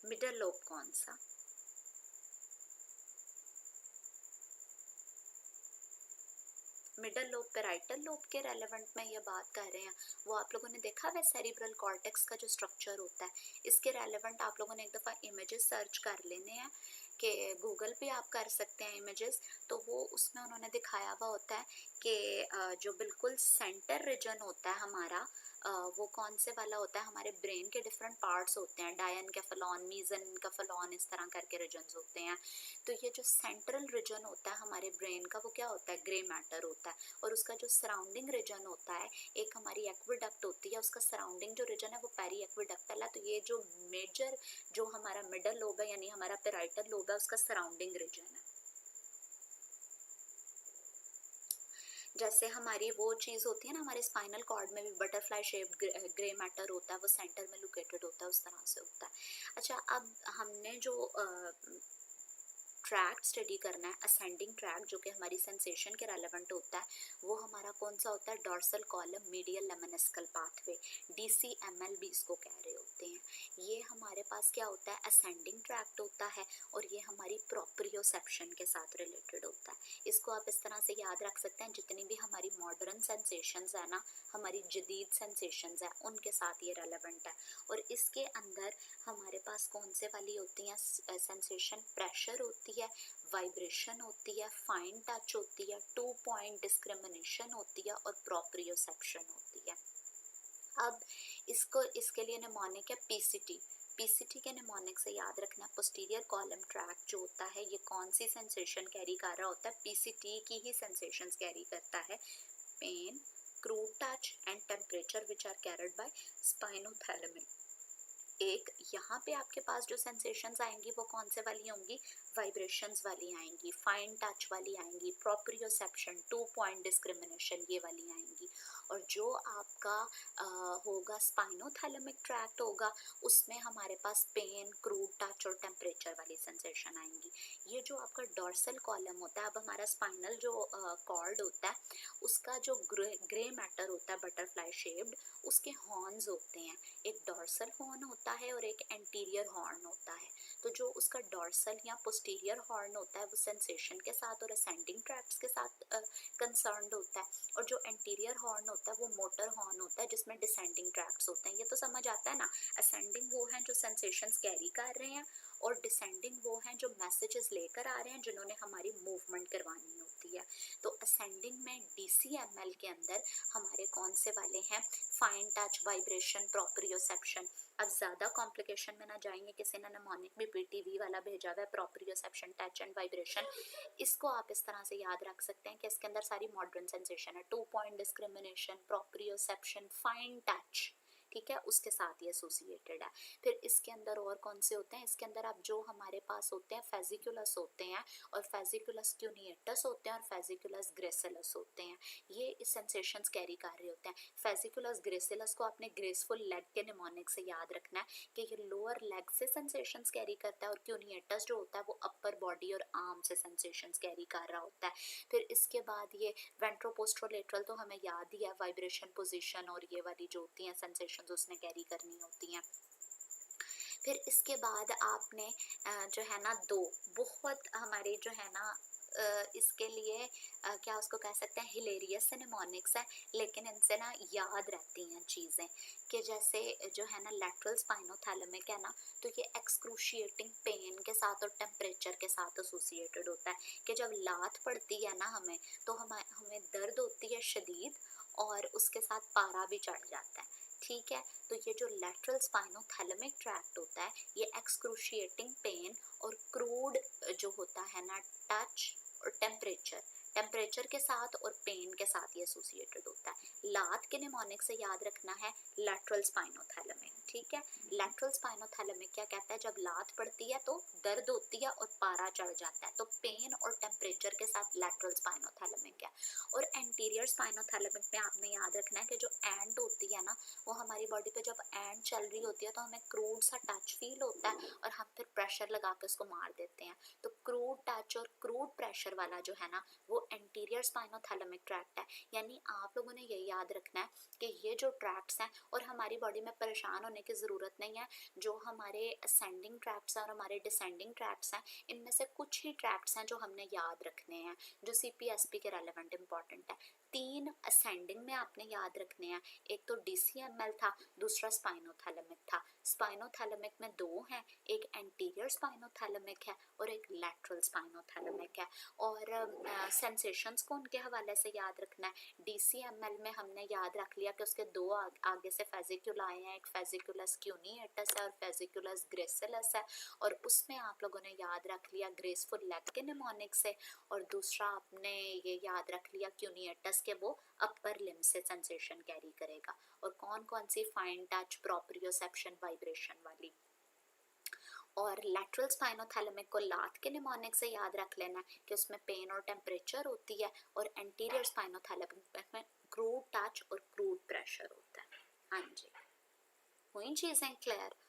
S2: मिडल लोब कौन सा? मिडल लोब पेराइटल लोब के रेलेवेंट में ये बात कर रहे हैं। वो आप लोगों ने देखा है सेरिब्रल कॉर्टेक्स का जो स्ट्रक्चर होता है, इसके रेलेवेंट आप लोगों ने एक दफ़ा इमेजेस सर्च कर लेने हैं कि गूगल पे आप कर सकते हैं इमेजेस। तो वो उसमें उन्होंने दिखाया हुआ होता है कि जो बिल्कुल सेंटर रीजन होता है हमारा वो कौन से वाला होता है। हमारे ब्रेन के डिफरेंट पार्ट्स होते हैं, डायनकेफेलॉन, मेसेनकेफेलॉन, इस तरह करके रीजन्स होते हैं। तो ये जो सेंट्रल रीजन होता है हमारे ब्रेन का वो क्या होता है, ग्रे मैटर होता है। और उसका जो सराउंडिंग रीजन होता है, एक हमारी एक्विडक्ट होती है, उसका सराउंडिंग जो रीजन है वो पेरी एक्विडक्टल है। तो ये जो मेजर जो हमारा मिडल लोब है यानी हमारा पेराइटल लोब है उसका सराउंडिंग रीजन है। जैसे हमारी वो चीज़ होती है ना, हमारे स्पाइनल कॉर्ड में भी बटरफ्लाई शेप्ड ग्रे मैटर होता है, वो सेंटर में लोकेटेड होता है, उस तरह से होता है। अच्छा अब हमने जो ट्रैक स्टडी करना है, असेंडिंग ट्रैक जो कि हमारी सेंसेशन के रेलेवेंट होता है, वो हमारा कौन सा होता है, dorsal column medial lemniscal pathway, DCML भी इसको कह रहे होते हैं। ये हमारे पास क्या होता है, असेंडिंग ट्रैक्ट होता है और ये हमारी प्रोप्रियोसेप्शन के साथ रिलेटेड होता है। इसको आप इस तरह से याद रख सकते हैं, जितनी भी हमारी मॉडर्न सेंसेशंस है ना, हमारी जदीद सेंसेशंस है, उनके साथ ये रेलेवेंट है। और इसके अंदर हमारे पास कौन से वाली होती हैं सेंसेशन, प्रेशर होती है, वाइब्रेशन होती है, फाइन टच होती है, 2 पॉइंट डिस्क्रिमिनेशन होती है और प्रोप्रियोसेप्शन होती है। अब इसको इसके लिए निमोनिक है पीसीटी के निमोनिक से याद रखना, पोस्टीरियर कॉलम ट्रैक जो होता है ये कौन सी सेंसेशन कैरी कर रहा होता है, पीसीटी की ही सेंसेशंस कैरी करता है। Pain, crude touch and temperature which are carried by spinothalamic. एक यहाँ पे आपके पास जो सेंसेशंस आएंगी वो कौन से वाली होंगी, वाइब्रेशंस वाली आएंगी, फाइन टच वाली आएंगी, प्रोप्रियोसेप्शन, 2 पॉइंट डिस्क्रिमिनेशन ये वाली आएंगी। और जो आपका होगा स्पाइनोथैलेमिक ट्रैक्ट होगा उसमें हमारे पास पेन, क्रूड टच और टेम्परेचर वाली सेंसेशन आएंगी। ये जो आपका डॉर्सल कॉलम होता है, अब हमारा स्पाइनल जो कॉर्ड होता है उसका जो ग्रे मैटर होता है बटरफ्लाई शेप्ड, उसके हॉर्न्स होते हैं, एक डॉर्सल हॉर्न होता है और एक एंटीरियर हॉर्न होता है। तो जो उसका डॉर्सल या पोस्टीरियर हॉर्न होता है वो सेंसेशन के साथ और असेंडिंग ट्रैक्ट्स के साथ कंसर्न्ड होता है, और जो एंटीरियर हॉर्न होता है वो मोटर हॉर्न होता है जिसमें डिसेंडिंग ट्रैक्ट्स होते हैं। ये तो समझ आता है ना, असेंडिंग वो हैं जो सेंसेशंस कैरी कर रहे हैं और डिसेंडिंग वो हैं जो मैसेजेस लेकर आ रहे हैं, जिन्होंने हमारी मूवमेंट करवानी होती है। तो असेंडिंग में DCML के अंदर हमारे कौन से वाले हैं, फाइन टच, वाइब्रेशन, प्रोप्रियोसेप्शन। अब ज़्यादा कॉम्प्लिकेशन में ना जाएंगे, किसी ने निमोनिक भी PTV वाला भेजा हुआ है, प्रोप्रियोसेप्शन, टच एंड वाइब्रेशन। इसको आप इस तरह से याद रख सकते हैं कि इसके अंदर सारी मॉडर्न सेंसेशन है, 2 point discrimination, proprioception, fine touch, ठीक है, उसके साथ ये एसोसिएटेड है। फिर इसके अंदर और कौन से होते हैं, इसके अंदर अब जो हमारे पास होते हैं फेजिकुलस होते हैं, और फेजिकुलस क्यूनिएटस होते हैं, और फेजिकुलस ग्रेसिलस होते हैं। ये इस सेंसेशंस कैरी कर रहे होते हैं। फेजिकुलस ग्रेसिलस को आपने ग्रेसफुल लेग के निमोनिक से याद रखना है कि ये लोअर लेग से सेंसेशंस कैरी करता है, और क्यूनिएटस जो होता है वो अपर बॉडी और आर्म से सेंसेशंस कैरी कर रहा होता है। फिर इसके बाद ये वेंट्रोपोस्ट्रोलेटरल तो हमें याद ही है, वाइब्रेशन, पोजीशन और ये वाली जो होती हैं सेंसेशंस उसने कैरी करनी होती हैं। फिर इसके बाद आपने जो है ना दो बहुत हमारे जो है ना इसके लिए क्या उसको कह सकते हैं, हिलेरियस निमोनिक्स है, लेकिन इनसे ना याद रहती हैं चीज़ें कि जैसे जो है ना लैटरल स्पाइनोथैलेमिक है ना, तो ये एक्सक्रूशिएटिंग पेन के साथ और टेम्परेचर के साथ एसोसिएटेड होता है कि जब लात पड़ती है ना हमें, तो हमें दर्द होती है शदीद, और उसके साथ पारा भी चढ़ जाता है, ठीक है। तो ये जो लैटरल स्पाइनोथैलेमिक ट्रैक्ट होता है, ये एक्सक्रूशिएटिंग पेन और क्रूड जो होता है ना टच और टेम्परेचर के साथ और पेन के साथ ये एसोसिएटेड होता है। लात के निमोनिक से याद रखना है लैटरल स्पाइनोथैलेमिक, ठीक है। लैटरल स्पाइनोथैलेमिक क्या कहता है, जब लात पड़ती है तो दर्द होती है और पारा चढ़ जाता है, तो पेन और टेम्परेचर के साथ लैटरल स्पाइनोथैलेमिक है। और एंटीरियर स्पाइनोथैलेमिक में आपने याद रखना है कि जो एंड होती है ना, वो हमारी बॉडी पे जब एंड चल रही होती है तो हमें क्रूड सा टच फील होता है, और हम फिर प्रेशर लगा के उसको मार देते हैं। तो क्रूड टच और क्रूड प्रेशर वाला जो है ना, वो एंटीरियर स्पाइनोथैलेमिक ट्रैक्ट है। यानी आप लोगों ने ये याद रखना है कि ये जो ट्रैक्ट्स हैं, और हमारी बॉडी में परेशान होने की ज़रूरत नहीं है, जो हमारे असेंडिंग ट्रैक्ट्स हैं और हमारे डिसेंडिंग ट्रैक्ट्स हैं, इनमें से कुछ ही ट्रैक्ट्स हैं जो हमने याद रखने हैं, जो CPSP के रेलेवेंट इंपॉर्टेंट है। 3 असेंडिंग में आपने याद रखने हैं, एक तो DCML था, दूसरा स्पाइनोथैलेमिक था। स्पाइनोथैलेमिक में 2 हैं, एक एंटीरियर स्पाइनोथैलेमिक है और एक लैटरल स्पाइनोथैलेमिक है। और सेंसेशंस को उनके हवाले से याद रखना है। DCML में हमने याद रख लिया कि उसके 2 आगे से फेजिक्यूल आए हैं, एक फेजिकुलस क्यूनिएटस है और फेजिकुलस ग्रेसिलस है, और उसमें आप लोगों ने याद रख लिया ग्रेसफुल लेग के निमोनिक से, और दूसरा आपने ये याद रख लिया क्यूनिएटस के वो अपर लिम से सेंसेशन कैरी करेगा। और कौन कौन सी, फाइन टच, प्रोप्रियोसेप्शन, वाइब्रेशन वाली। और लैटरल स्पाइनोथैलेमिक को लात के निमोनिक से याद रख लेना है कि उसमें पेन और टेम्परेचर होती है, और एंटीरियर स्पाइनोथैलेमिक में क्रूड टच और क्रूड प्रेशर होता है। हाँ जी, हुई चीज़ें क्लियर।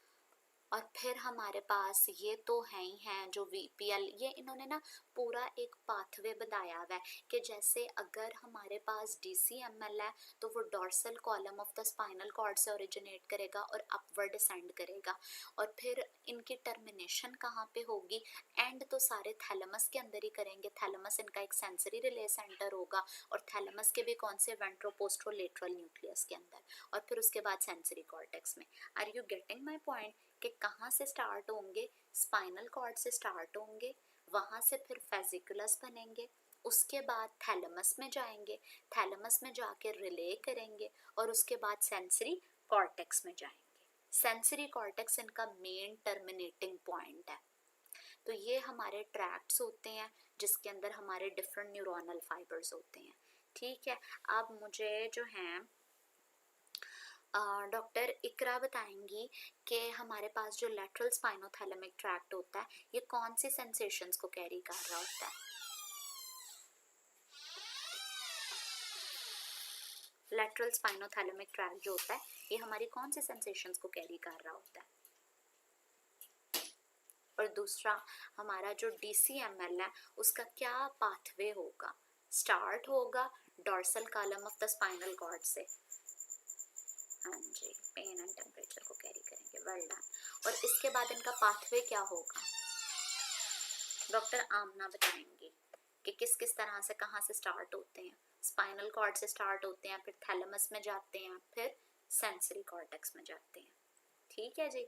S2: और फिर हमारे पास ये तो है ही हैं जो VPL, ये इन्होंने ना पूरा एक पाथवे बताया हुआ है कि जैसे अगर हमारे पास DCML है तो वो dorsal column of the spinal cord से ओरिजिनेट करेगा और अपवर्ड डिसेंड करेगा। और फिर इनकी टर्मिनेशन कहाँ पे होगी, एंड तो सारे थैलेमस के अंदर ही करेंगे। थैलेमस इनका एक सेंसरी रिले सेंटर होगा, और थैलेमस के भी कौन से, वेंट्रोपोस्ट्रोलेटरल न्यूक्लियस के अंदर, और फिर उसके बाद सेंसरी कॉर्टेक्स में। Are you getting my point कि कहाँ से स्टार्ट होंगे, स्पाइनल कॉर्ड से स्टार्ट होंगे, वहाँ से फिर फेजिकुलस बनेंगे, उसके बाद थैलेमस में जाएंगे, थैलेमस में जाके रिले करेंगे, और उसके बाद सेंसरी कॉर्टेक्स में जाएंगे। सेंसरी कॉर्टेक्स इनका मेन टर्मिनेटिंग पॉइंट है। तो ये हमारे ट्रैक्ट्स होते हैं जिसके अंदर हमारे डिफरेंट न्यूरोनल फाइबर्स होते हैं, ठीक है। अब मुझे जो हैं डॉक्टर इकरा बताएंगी कि हमारे पास जो लैटरल स्पाइनोथैलेमिक ट्रैक्ट होता है, ये कौन सी सेंसेशंस को कैरी कर रहा होता है। लैटरल स्पाइनोथैलेमिक ट्रैक्ट जो होता है, ये हमारी कौन सी सेंसेशंस को कैरी कर रहा होता है। और दूसरा हमारा जो DCML है, उसका क्या पाथवे होगा, स्टार्ट होगा dorsal column of the spinal cord से। हाँ जी, पेन एंड टेम्परेचर को कैरी करेंगे, वेल डन। और इसके बाद इनका पाथवे क्या होगा, डॉक्टर आमना बताएंगे कि किस किस तरह से, कहाँ से स्टार्ट होते हैं। स्पाइनल कॉर्ड से स्टार्ट होते हैं, फिर थैलेमस में जाते हैं, फिर सेंसरी कॉर्टेक्स में जाते हैं, ठीक है जी।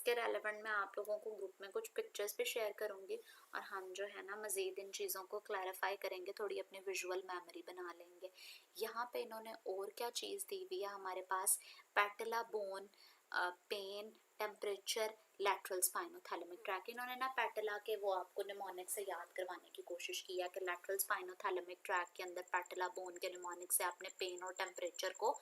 S2: इसके रेलेवेंट मैं आप लोगों को ग्रुप में कुछ पिक्चर्स भी शेयर करूंगी और हम जो है ना मज़ीद इन चीज़ों को क्लैरिफाई करेंगे, थोड़ी अपनी विजुअल मेमोरी बना लेंगे। यहाँ पे इन्होंने और क्या चीज़ दी हुई है हमारे पास, patella bone, pain, temperature, lateral spinothalamic tract. इन्होंने ना पैटेला के वो आपको निमोनिक से याद करवाने की कोशिश की है कि लैटरल स्पाइनोथैलेमिक ट्रैक के अंदर पैटेला बोन के निमोनिक से आपने पेन और टेम्परेचर को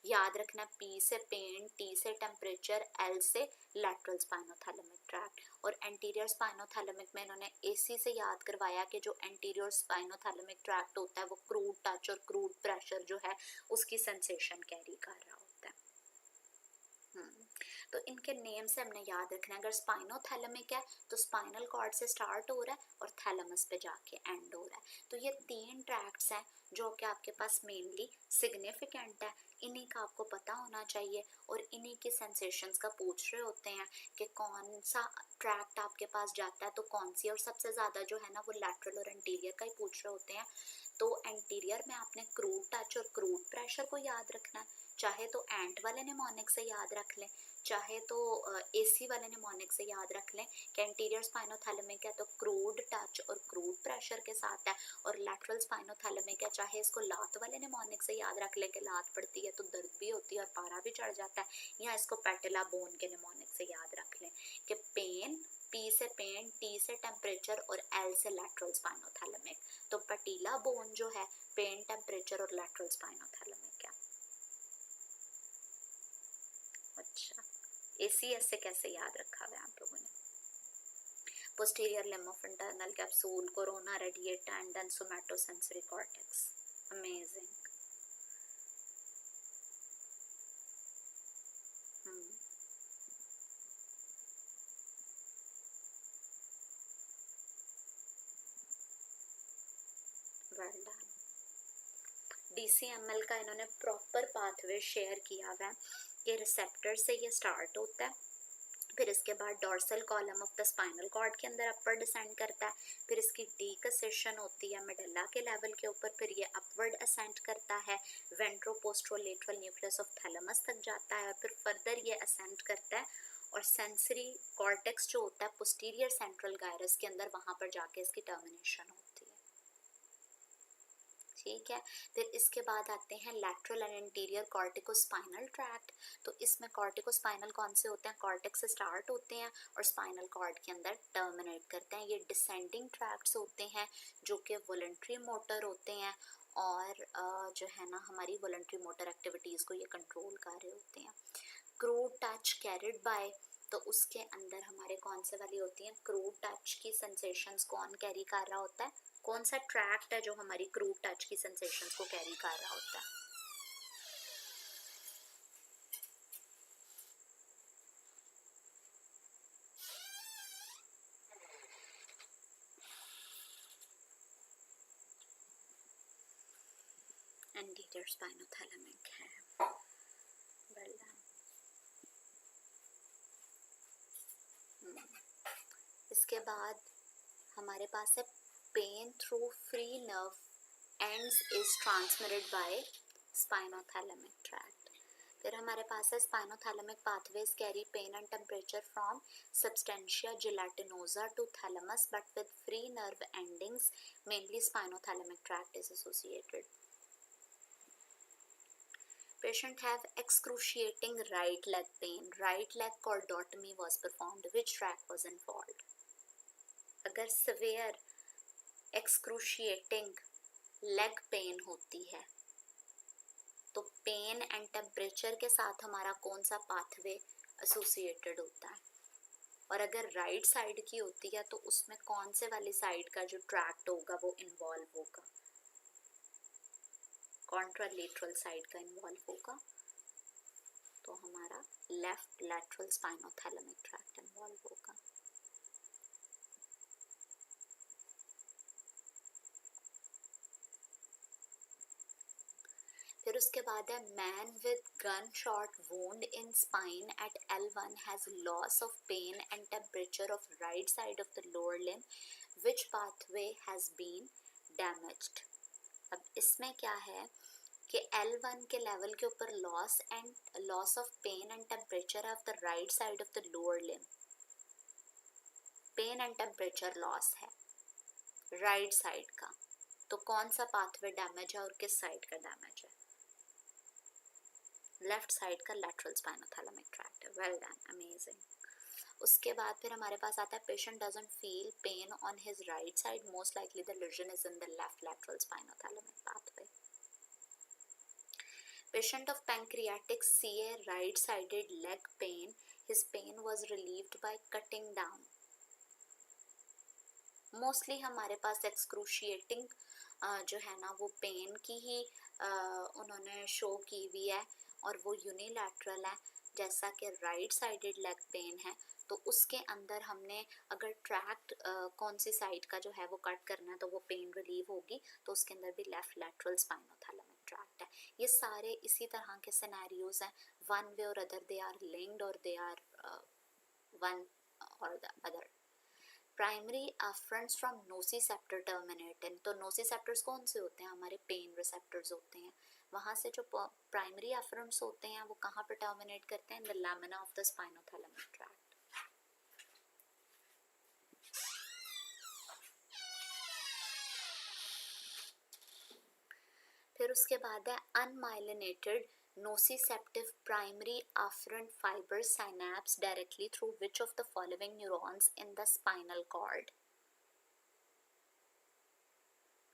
S2: याद रखना। पी से पेन, टी से टेम्परेचर, एल से लैटरल स्पाइनोथैलेमिक ट्रैक। और एंटीरियर स्पाइनोथैलेमिक में इन्होंने एसी से याद करवाया कि जो एंटीरियर स्पाइनोथैलेमिक ट्रैक्ट होता है वो क्रूड टच और क्रूड प्रेशर जो है उसकी सेंसेशन कैरी कर रहा होता है। तो इनके नेम से हमने याद रखना है, अगर स्पाइनोथैलेमिक है तो स्पाइनल कॉर्ड से स्टार्ट हो रहा है और थैलेमस पे जाके एंड हो रहा है। तो ये 3 ट्रैक्ट्स हैं जो कि आपके पास मेनली सिग्निफिकेंट है, इन्हीं का आपको पता होना चाहिए और इन्हीं के सेंसेशंस का पूछ रहे होते हैं कि कौन सा ट्रैक्ट आपके पास जाता है तो कौन सी, और सबसे ज़्यादा जो है ना वो लैटरल और एंटीरियर का ही पूछ रहे होते हैं। तो एंटीरियर में आपने क्रूड टच और क्रूड प्रेशर को याद रखना है, चाहे तो एंट वाले निमोनिक से याद रख लें, चाहे तो एसी वाले निमोनिक से याद रख लें कि एंटीरियर स्पाइनोथैलेमिक है तो क्रूड टच और क्रूड प्रेशर के साथ है, और लैटरल स्पाइनोथैलेमिक है चाहे इसको लात वाले निमोनिक से याद रख लें कि लात पड़ती है तो दर्द भी होती है और पारा भी चढ़ जाता है, या इसको पैटेला बोन के निमोनिक से याद रख लें कि पेन, पी से पेन, टी से टेम्परेचर और एल से लैटरल स्पाइनोथैलेमिक। तो पैटेला बोन जो है पेन, टेम्परेचर और लैटरल स्पाइनोथैलेमिक है। अच्छा, एसीएस से कैसे याद रखा हुआ है आप लोगों ने? Posterior limb of internal capsule, corona radiata and then somatosensory cortex. Amazing. Well done. DCML का इन्होंने प्रॉपर पाथवे शेयर किया हुआ है कि रिसेप्टर से ये स्टार्ट होता है, फिर इसके बाद dorsal column of the spinal cord के अंदर अपर डिसेंड करता है, फिर इसकी डीकसेशन होती है मेडुल्ला के लेवल के ऊपर, फिर ये अपवर्ड असेंट करता है, वेंट्रोपोस्टरोलेटरल न्यूक्लियस ऑफ थैलेमस तक जाता है, और फिर फर्दर ये असेंट करता है और सेंसरी कॉर्टेक्स जो होता है पोस्टीरियर सेंट्रल गायरस के अंदर, वहां पर जाके इसकी टर्मिनेशन होती है। ठीक है, फिर इसके बाद आते हैं lateral and interior corticospinal tract. तो इसमें कॉर्टिकोस्पाइनल कौन से होते हैं? कॉर्टेक्स से स्टार्ट होते हैं और स्पाइनल कॉर्ड के अंदर टर्मिनेट करते हैं। ये डिसेंडिंग ट्रैक्ट्स होते हैं जो कि वॉलंटरी मोटर होते हैं और जो है ना हमारी वॉलंटरी मोटर एक्टिविटीज़ को ये कंट्रोल कर रहे होते हैं। क्रूड टच कैरिड बाय, तो उसके अंदर हमारे कौन से वाली होती हैं? क्रूड टच की सेंसेशंस कौन कैरी कर रहा होता है? कौन सा ट्रैक्ट है जो हमारी क्रूड टच की सेंसेशंस को कैरी कर रहा होता है? एंटीरियर स्पाइनोथैलेमिक है। Well done. इसके बाद हमारे पास है pain through free nerve ends is transmitted by spinothalamic tract. फिर हमारे पास है spinothalamic pathways carry pain and temperature from substantia gelatinosa to thalamus but with free nerve endings, mainly spinothalamic tract is associated. Patient have excruciating right leg pain. Right leg cordotomy was performed. Which tract was involved? अगर severe excruciating leg pain होती है तो pen and temperature के साथ हमारा कौन सा pathway associated होता है? और अगर राइट साइड की होती है तो उसमें कौन से वाली साइड का जो ट्रैक्ट होगा वो इन्वॉल्व होगा? कॉन्ट्रालेटरल साइड का इन्वॉल्व होगा, तो हमारा left lateral spinothalamic tract involve होगा। फिर उसके बाद है man with gun shot wound in spine at L1 has loss of pain and temperature of right side of the lower limb, which pathway has been damaged. अब इसमें क्या है कि L1 के लेवल के ऊपर loss of pain and temperature of the right side of the lower limb, pain and temperature loss है right side का, तो कौन सा पाथवे डैमेज है और किस साइड का डैमेज है? लेफ्ट साइड का लैटरल स्पाइनोथैलेमिक ट्रैक्ट है। Well done, amazing. उसके बाद फिर हमारे पास आता है patient doesn't feel pain on his right side, most likely the lesion is in the left lateral spinothalamic pathway. Patient of pancreatic CA right-sided leg pain. His pain was relieved by cutting down. Mostly हमारे पास excruciating जो है ना वो pen की ही उन्होंने show की हुई है और वो यूनिलैटरल है, जैसा कि राइट साइडेड लेग पेन है तो उसके अंदर हमने अगर ट्रैक्ट कौन सी साइड का जो है वो कट करना है तो वो पेन रिलीव होगी, तो उसके अंदर भी लेफ्ट लैटरल स्पाइनोथैलेमिक ट्रैक्ट है। ये सारे इसी तरह के सिनेरियोज हैं, वन वे और अदर दे आर लिंक्ड और they are one or the other. Primary afferents from nociceptor terminate in, तो नोसिसेप्टर्स कौन से होते हैं? हमारे पेन रिसेप्टर्स होते हैं। वहाँ से जो प्राइमरी एफरेंट्स होते हैं वो कहाँ पर टर्मिनेट करते हैं? इन the lamina of the spinothalamic tract. फिर उसके बाद है unmyelinated nociceptive primary afferent fiber synapse directly through which of the following neurons in the spinal cord?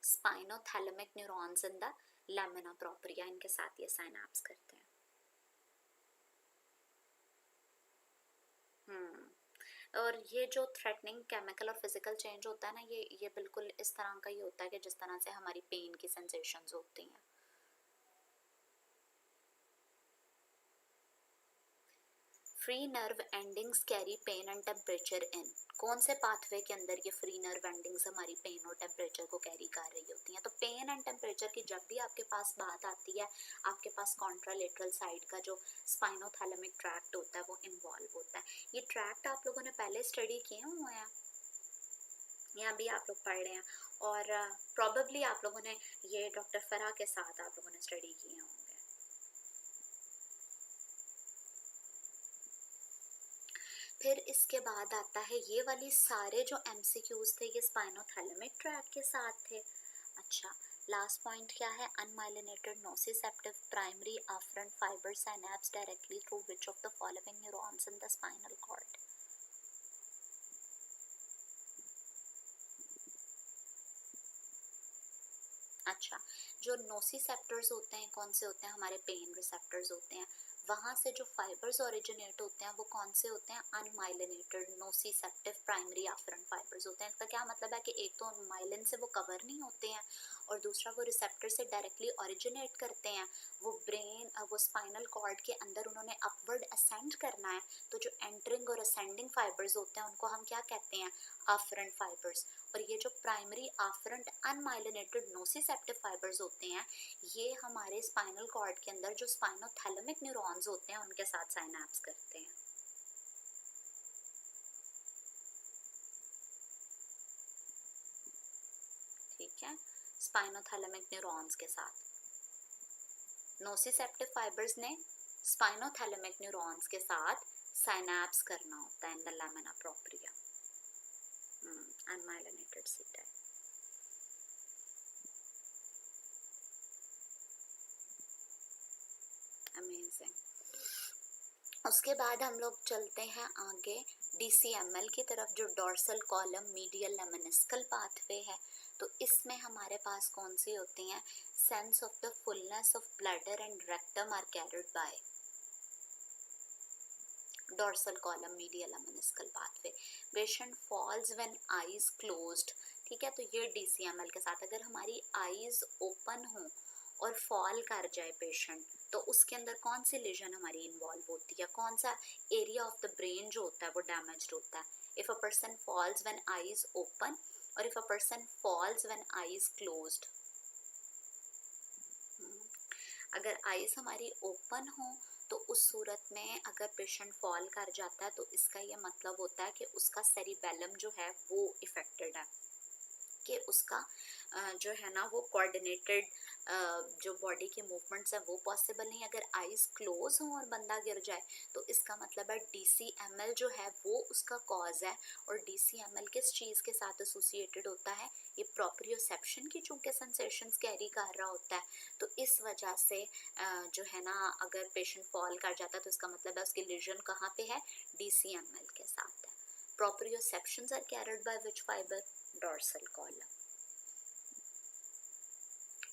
S2: Spinothalamic neurons in the lamina propria, इनके साथ ये synapse करते हैं। और ये जो थ्रेटनिंग केमिकल और फिजिकल चेंज होता है ना, ये बिल्कुल इस तरह का ही होता है कि जिस तरह से हमारी पेन की सेंसेशंस होती हैं। Free nerve endings carry pain and temperature in, कौन से पाथवे के अंदर ये फ्री नर्व एंडिंग्स हमारी पेन और टेम्परेचर को कैरी कर रही होती हैं? तो पेन एंड टेम्परेचर की जब भी आपके पास बात आती है, आपके पास कॉन्ट्रालेटरल साइड का जो स्पाइनोथैलेमिक ट्रैक्ट होता है वो इन्वॉल्व होता है। ये ट्रैक्ट आप लोगों ने पहले स्टडी किए हुए हैं या भी आप लोग पढ़ रहे हैं, और प्रॉबेबली आप लोगों ने ये डॉक्टर फराह के साथ आप लोगों ने स्टडी किए होंगे। फिर इसके बाद आता है ये वाली सारे जो एमसीक्यूज थे ये स्पाइनोथैलेमिक ट्रैक्ट के साथ थे। अच्छा, लास्ट पॉइंट क्या है? Unmyelinated nociceptive primary afferent fiber synapse directly through which of the following neurons in the spinal cord? अच्छा, जो नोसिसेप्टर्स होते हैं कौन से होते हैं? हमारे पेन रिसेप्टर्स होते हैं। वहाँ से जो फाइबर्स ओरिजिनेट होते हैं वो कौन से होते हैं? Unmyelinated nociceptive primary afferent fibres होते हैं। इसका क्या मतलब है कि एक तो माइलिन से वो कवर नहीं होते हैं और दूसरा वो रिसेप्टर से डायरेक्टली ओरिजिनेट करते हैं। वो ब्रेन वो स्पाइनल कॉर्ड के अंदर उन्होंने अपवर्ड असेंड करना है, तो जो एंटरिंग और असेंडिंग फाइबर्स होते हैं उनको हम क्या कहते हैं? afferent fibres. और ये जो प्राइमरी afferent अनमाइलिनेटेड नोसिसेप्टिव फाइबर्स होते हैं ये हमारे स्पाइनल कॉर्ड के अंदर जो स्पाइनोथैलेमिक न्यूरॉन्स होते हैं उनके साथ साइनैप्स करते हैं। ठीक है, स्पाइनोथैलेमिक न्यूरॉन्स के साथ नोसिसेप्टिव फाइबर्स ने स्पाइनोथैलेमिक न्यूरॉन्स के साथ साइनैप्स करना होता है in the lamina propria. Unmyelinated C type. Amazing. उसके बाद हम लोग चलते हैं आगे DCML की तरफ, जो dorsal column medial lemniscal pathway है। तो इसमें हमारे पास कौन सी होती हैं? Sense of the fullness of bladder and rectum are carried by dorsal column medial lemniscal pathway. Patient falls when eyes closed. ठीक है, तो ये DCML के साथ अगर हमारी आईज ओपन हो और फॉल कर जाए पेशेंट, तो उसके अंदर कौन सी लेजन हमारी इन्वॉल्व होती है? कौन सा एरिया ऑफ द ब्रेन जो होता है वो डैमेज्ड होता है? If a person falls when eyes open or if a person falls when eyes closed. अगर आईज हमारी ओपन हो तो उस सूरत में अगर पेशेंट फॉल कर जाता है तो इसका ये मतलब होता है कि उसका सेरिबेलम जो है वो इफेक्टेड है। कि उसका जो है ना वो कोऑर्डिनेटेड जो बॉडी के मूवमेंट्स है वो पॉसिबल नहीं। अगर आईज क्लोज हों और बंदा गिर जाए तो इसका मतलब है DCML जो है वो उसका कॉज है। और DCML किस चीज़ के साथ एसोसिएटेड होता है, ये प्रोप्रियोसेप्शन की चूंकि सेंसेशंस कैरी कर रहा होता है, तो इस वजह से जो है ना अगर पेशेंट फॉल कर जाता है तो इसका मतलब है उसकी लीजन कहाँ पे है, DCML के साथ है। Proprioceptions are carried by which fiber? Dorsal column.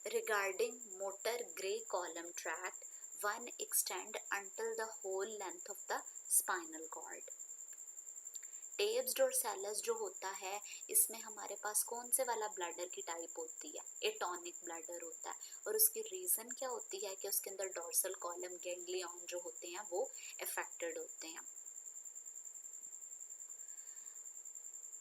S2: Regarding motor gray column tract, one extend until the whole length of the spinal cord. Tabs डोर्सालस जो होता है इसमें हमारे पास कौन से वाला ब्लैडर की टाइप होती है, एटॉनिक ब्लैडर होता है। और उसकी रीज़न क्या होती है कि उसके अंदर डोर्सल कॉलम गैंग्लियन जो होते हैं वो अफेक्टेड होते हैं।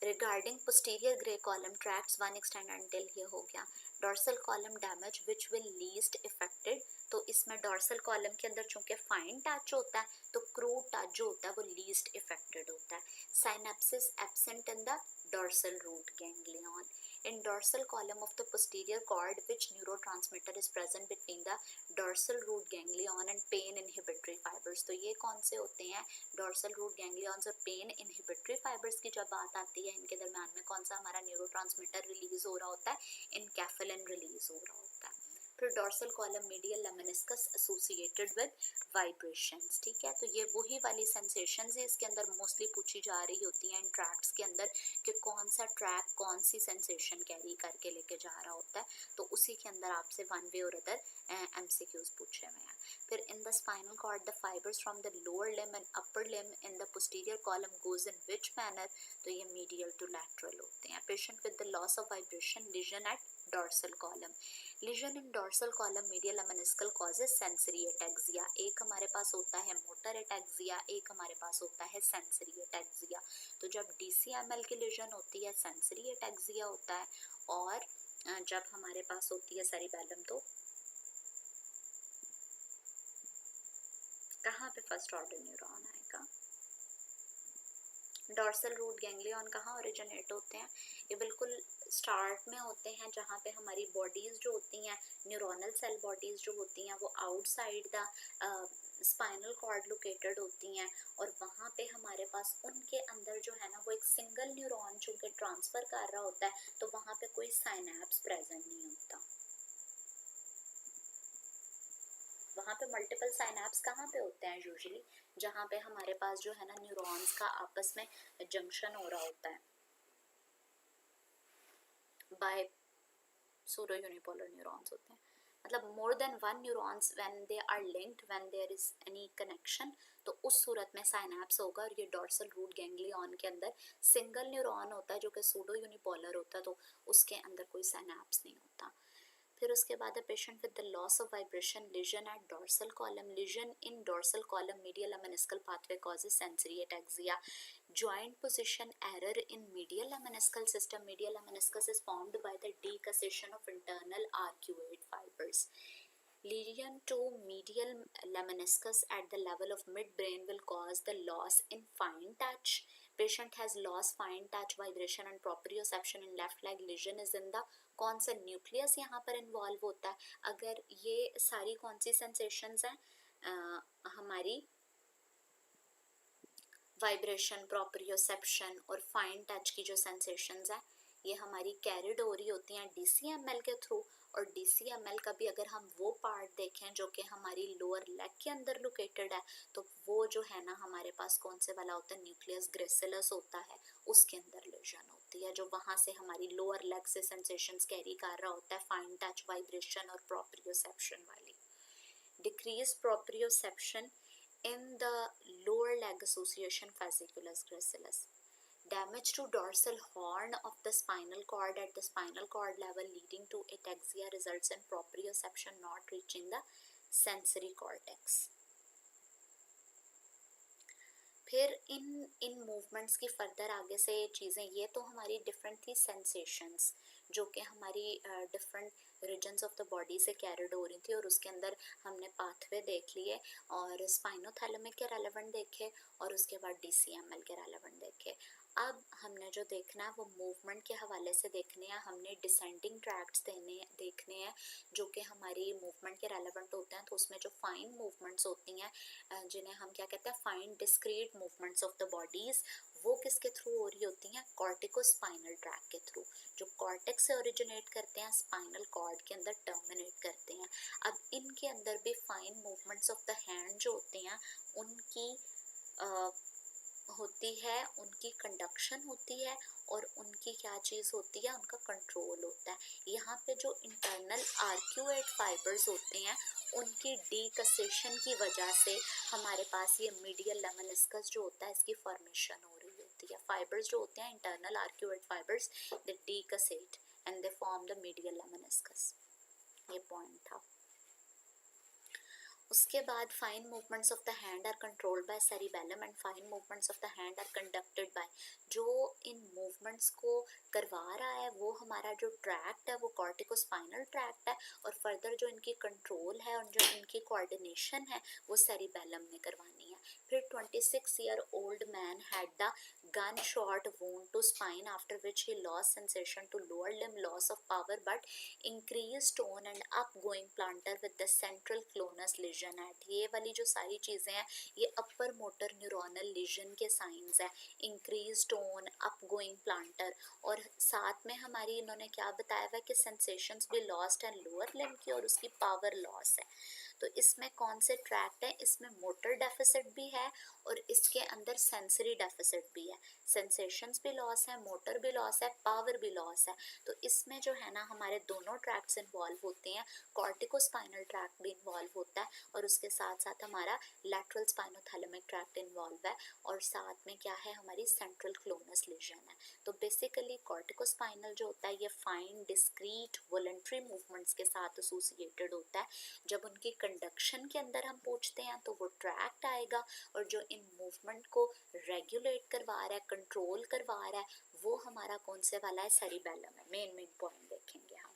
S2: Regarding posterior gray column tracts, one extend until ये हो गया। dorsal column damage which will least affected, तो इसमें dorsal column के अंदर चूंकि fine touch होता है तो crude touch जो होता है वो least affected होता है। synapses absent in the dorsal root ganglion. In dorsal column of the posterior cord, which neurotransmitter is present between the dorsal root ganglion and pain inhibitory fibers? तो ये कौन से होते हैं, dorsal root ganglions और pain inhibitory fibers की जब बात आती है इनके दरम्यान में कौन सा हमारा न्यूरोट्रांसमीटर रिलीज हो रहा होता है, इनकैफेलिन रिलीज हो रहा होता है। फिर dorsal column medial lemniscus associated with vibrations, ठीक है। तो ये वही वाली सेंसेशंस है इसके अंदर मोस्टली पूछी जा रही होती हैं इन ट्रैक्ट्स के अंदर कि कौन सा ट्रैक कौन सी सेंसेशन कैरी करके लेके जा रहा होता है, तो उसी के अंदर आपसे वन वे और अदर MCQs पूछे हुए हैं। फिर in the spinal cord the fibres from the lower limb and upper limb in the posterior column goes in which manner, तो ये मीडियल टू लैटरल होते हैं। Patient with the loss of vibration lesion at dorsal column, lesion in dorsal column medial lemniscal causes sensory ataxia. एक हमारे पास होता है motor ataxia, एक हमारे पास होता है सेंसरी एटैक्सिया। तो जब DCML की लीजन होती है सेंसरी एटैक्सिया होता है, और जब हमारे पास होती है सेरिबेलम तो कहाँ पे फर्स्ट ऑर्डर न्यूरॉन आएगा, डोर्सल रूट गैंग्लियन कहाँ ओरिजिनेट होते हैं, ये बिल्कुल स्टार्ट में होते हैं जहाँ पे हमारी बॉडीज़ जो होती हैं, न्यूरोनल सेल बॉडीज़ जो होती हैं वो outside the spinal cord located होती हैं, और वहाँ पे हमारे पास उनके अंदर जो है ना वो एक सिंगल न्यूरॉन चूँकि ट्रांसफ़र कर रहा होता है तो वहाँ पे कोई साइनैप्स प्रेजेंट नहीं होता। वहाँ पे मल्टीपल साइनैप्स कहाँ पे होते हैं यूजुअली, जहाँ पे हमारे पास जो है ना न्यूरॉन्स का आपस में जंक्शन हो रहा होता है बाय सूडो यूनिपोलर न्यूरॉन्स होते हैं, मतलब more than one neurons when they are linked, when there is any connection, तो उस सूरत में साइनैप्स होगा। और ये डोर्सल रूट गैंग्लियन के अंदर सिंगल न्यूरॉन होता है जो कि सूडो यूनिपोलर होता है, तो उसके अंदर कोई साइनैप्स नहीं होता। फिर उसके बाद है patient with the loss of vibration lesion at dorsal column, lesion in dorsal column medial lemniscal pathway causes sensory ataxia. joint position error in medial lemniscal system, medial lemniscus is formed by the decussation of internal arcuate fibers. Lesion to medial lemniscus at the level of midbrain will cause the loss in fine touch. Patient has lost fine touch, vibration and proprioception in left leg. Lesion is in the कौन सा nucleus यहाँ पर involve होता है। अगर ये सारी कौन सी सेंसेशंस हैं हमारी वाइब्रेशन, प्रोप्रियोसेप्शन और फाइन टच की जो सेंसेशंस हैं ये हमारी कैरिड हो रही होती हैं DCML के थ्रू। और DCML का भी अगर हम वो पार्ट देखें जो कि हमारी लोअर लेग के अंदर लोकेटेड है, तो वो जो है ना हमारे पास कौन से वाला होता है, न्यूक्लियस ग्रेसिलस होता है, उसके अंदर लेजन होती है जो वहाँ से हमारी लोअर लेग से सेंसेशंस कैरी कर रहा होता है, फाइन टच, वाइब्रेशन और प्रोप्रियोसेप्शन वाली। Decrease proprioception in the lower leg association fasciculus gracilis. Damage to dorsal horn of the spinal cord at the spinal cord level leading to ataxia results in proprioception not reaching the sensory cortex. फिर इन movements की further आगे से चीज़ें, ये तो हमारी different थी sensations जो कि हमारी different regions of the body से कैरिड हो रही थी, और उसके अंदर हमने पाथवे देख लिए और स्पाइनोथैलेमिक के रेलेवेंट देखे और उसके बाद DCML के रेलेवेंट देखे। अब हमने जो देखना है वो मूवमेंट के हवाले से देखने हैं, हमने डिसेंडिंग ट्रैक्ट्स देखने हैं जो कि हमारी मूवमेंट के रेलेवेंट होते हैं। तो उसमें जो फाइन मूवमेंट्स होती हैं जिन्हें हम क्या कहते हैं, fine discrete movements of the bodies, वो किसके थ्रू हो रही होती हैं, कॉर्टिकोस्पाइनल ट्रैक के थ्रू, जो कॉर्टेक्स से ओरिजिनेट करते हैं, स्पाइनल कॉर्ड के अंदर टर्मिनेट करते हैं। अब इनके अंदर भी fine movements of the hand जो होते हैं उनकी होती है, उनकी कंडक्शन होती है और उनकी क्या चीज़ होती है, उनका कंट्रोल होता है। यहाँ पे जो इंटरनल आर्क्यूएट फाइबर्स होते हैं उनकी डीकसेशन की वजह से हमारे पास ये मीडियल लेमनिस्कस जो होता है इसकी फॉर्मेशन हो रही होती है। फाइबर्स जो होते हैं internal arcuate fibres, they decussate and they form the medial lemniscus. ये पॉइंट था। उसके बाद fine movements of the hand are controlled by cerebellum and fine movements of the hand are conducted by, जो इन movements को करवा रहा है वो हमारा जो ट्रैक्ट है वो कॉर्टिकोस्पाइनल ट्रैक्ट है, और फर्दर जो इनकी कंट्रोल है और जो इनकी कोऑर्डिनेशन है वो सेरिबेलम ने करवानी है। फिर 26-year-old man had the gunshot wound to spine after which he lost sensation to lower limb, loss of power but increased tone and upgoing plantar with the central clonus lesion at। ये वाली जो सारी चीज़ें हैं ये upper motor neuronal legion के science है, increase tone, अपगोइंग planter, और साथ में हमारी इन्होंने क्या बताया हुआ है कि सेंसेशंस भी लॉस्ट है लोअर लिम्ब की और उसकी पावर लॉस है। तो इसमें कौन से ट्रैक्ट है, इसमें मोटर डेफिसिट भी है और इसके अंदर सेंसरी डेफिसिट भी है, सेंसेशंस भी लॉस है, मोटर भी लॉस है, पावर भी लॉस है। तो इसमें जो है ना हमारे दोनों ट्रैक्ट्स इन्वॉल्व होते हैं, कॉर्टिकोस्पाइनल ट्रैक्ट भी इन्वॉल्व होता है और उसके साथ साथ हमारा लैटरल स्पाइनोथैलेमिक ट्रैक्ट इन्वॉल्व है, और साथ में क्या है, हमारी सेंट्रल क्लोनस लीजन है। तो बेसिकली कॉर्टिकोस्पाइनल जो होता है ये फाइन डिस्क्रीट वॉलंटरी मूवमेंट्स के साथ एसोसिएटेड होता है। जब उनकी कंडक्शन के अंदर हम पूछते हैं तो वो ट्रैक्ट आएगा, और जो इन मूवमेंट को रेगुलेट करवा रहा है, कंट्रोल करवा रहा है, वो हमारा कौन से वाला है, सेरिबेलम है। मेन पॉइंट देखेंगे हम।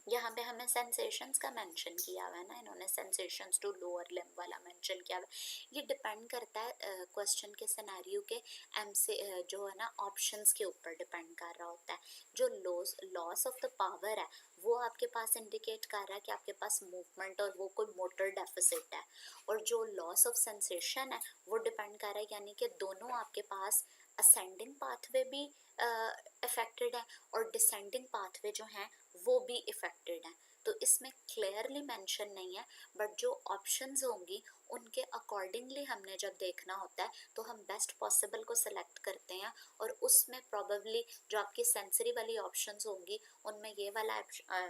S2: यहाँ पे हमें सेंसेशंस का मेंशन किया हुआ है ना, इन्होंने सेंसेशंस टू लोअर लिम्ब वाला मेंशन किया हुआ है। ये डिपेंड करता है क्वेश्चन के सिनेरियो के जो है ना ऑप्शंस के ऊपर डिपेंड कर रहा होता है। जो लॉस ऑफ द पावर है वो आपके पास इंडिकेट कर रहा है कि आपके पास मूवमेंट और वो कोई मोटर डेफिसिट है, और जो लॉस ऑफ सेंसेशन है वो डिपेंड कर रहा है यानी कि दोनों आपके पास असेंडिंग पाथवे भी अफेक्टेड है और डिसेंडिंग पाथवे जो हैं वो भी इफेक्टेड हैं। तो इसमें क्लियरली मेंशन नहीं है, बट जो ऑप्शंस होंगी उनके अकॉर्डिंगली हमने जब देखना होता है तो हम बेस्ट पॉसिबल को सिलेक्ट करते हैं, और उसमें प्रोबेबली जो आपकी सेंसरी वाली ऑप्शंस होंगी उनमें ये वाला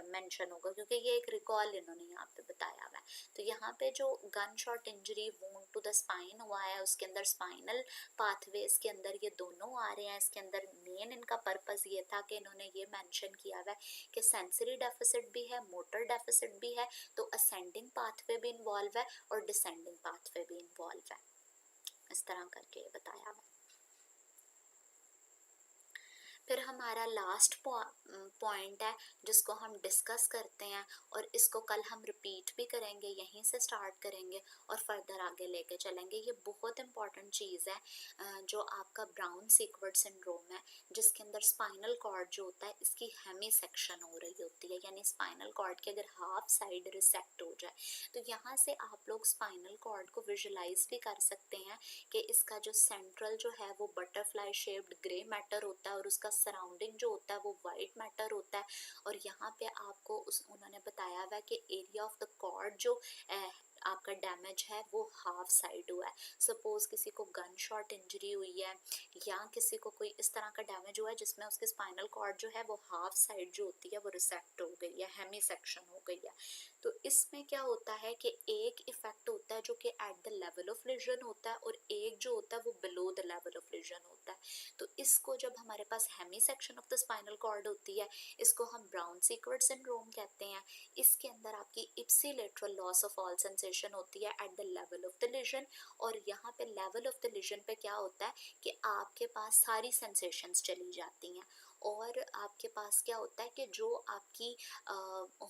S2: मेंशन होगा, क्योंकि ये एक रिकॉल इन्होंने यहाँ पे बताया हुआ है। तो यहाँ पे जो gun shot injury wound to the spine हुआ है उसके अंदर स्पाइनल पाथवेज के अंदर ये दोनों आ रहे हैं। इसके अंदर मेन इनका पर्पस ये था कि इन्होंने ये मेंशन किया हुआ है कि सेंसरी डेफिसिट भी है, मोटर डेफिसिट भी है, तो असेंडिंग पाथवे भी इन्वॉल्व है और डिसेंडिंग पाथवे भी इन्वॉल्व है। इस तरह करके ये बताया हुआ। फिर हमारा लास्ट पॉइंट है जिसको हम डिस्कस करते हैं, और इसको कल हम रिपीट भी करेंगे, यहीं से स्टार्ट करेंगे और फर्दर आगे लेके चलेंगे। ये बहुत इंपॉर्टेंट चीज़ है जो आपका ब्राउन सीक्वर्ट सिंड्रोम है, जिसके अंदर स्पाइनल कॉर्ड जो होता है इसकी हेमी सेक्शन हो रही होती है, यानी स्पाइनल कॉर्ड की अगर हाफ साइड रिसेक्ट हो जाए तो यहाँ से आप लोग स्पाइनल कॉर्ड को विजुलाइज भी कर सकते हैं कि इसका जो सेंट्रल जो है वो बटरफ्लाई शेप्ड ग्रे मैटर होता है और उसका सराउंडिंग जो होता है वो वाइट मैटर होता है। और यहाँ पे आपको उन्होंने बताया हुआ है कि एरिया ऑफ द कॉर्ड जो आपका डैमेज है वो हाफ साइड हुआ है। सपोज किसी को गन शॉट इंजरी हुई है या किसी को कोई इस तरह का डैमेज हुआ है जिसमें उसके स्पाइनल कॉर्ड जो है वो हाफ साइड जो होती है वो रिसेक्ट हो गई है, हेमी सेक्शन हो गई है। तो इसमें क्या होता है कि एक इफेक्ट होता है जो कि at the level of lesion होता है और एक जो होता है वो below the level of lesion होता है। तो इसको जब हमारे पास hemi section of the spinal cord होती है इसको हम ब्राउन सीक्वर्ट सिंड्रोम कहते हैं। इसके अंदर आपकी ipsilateral loss of all sensation sensation होती है at the level of the lesion, और यहाँ पे लेवल ऑफ द लीजन पे क्या होता है कि आपके पास सारी सेंसेशंस चली जाती हैं, और आपके पास क्या होता है कि जो आपकी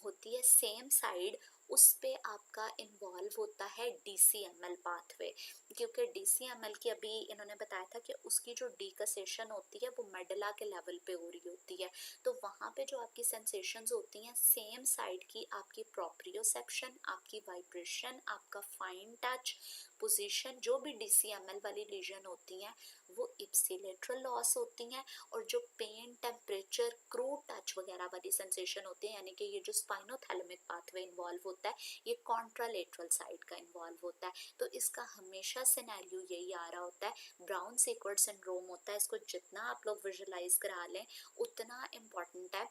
S2: होती है सेम साइड, उस पे आपका इन्वॉल्व होता है DCML पाथवे, क्योंकि DCML की अभी इन्होंने बताया था कि उसकी जो डीकसेशन होती है वो मेडुला के लेवल पे हो रही होती है, तो वहाँ पे जो आपकी सेंसेशंस होती हैं सेम साइड की, आपकी प्रोप्रियोसेप्शन, आपकी वाइब्रेशन, आपका फाइन टच, पोजीशन, जो भी DCML वाली लीजन होती हैं वो इप्सिलेटरल लॉस होती हैं, और जो पेन, टेम्परेचर, क्रूड टच वगैरह वाली सेंसेशन होती है, यानी कि ये जो स्पाइनोथैलेमिक पाथवे इन्वॉल्व होता है ये कॉन्ट्रालेटरल साइड का इन्वॉल्व होता है। तो इसका हमेशा सिनेरियो यही आ रहा होता है, ब्राउन सीक्वर्ट सिंड्रोम होता है, इसको जितना आप लोग विजुलाइज करा लें उतना इम्पॉर्टेंट है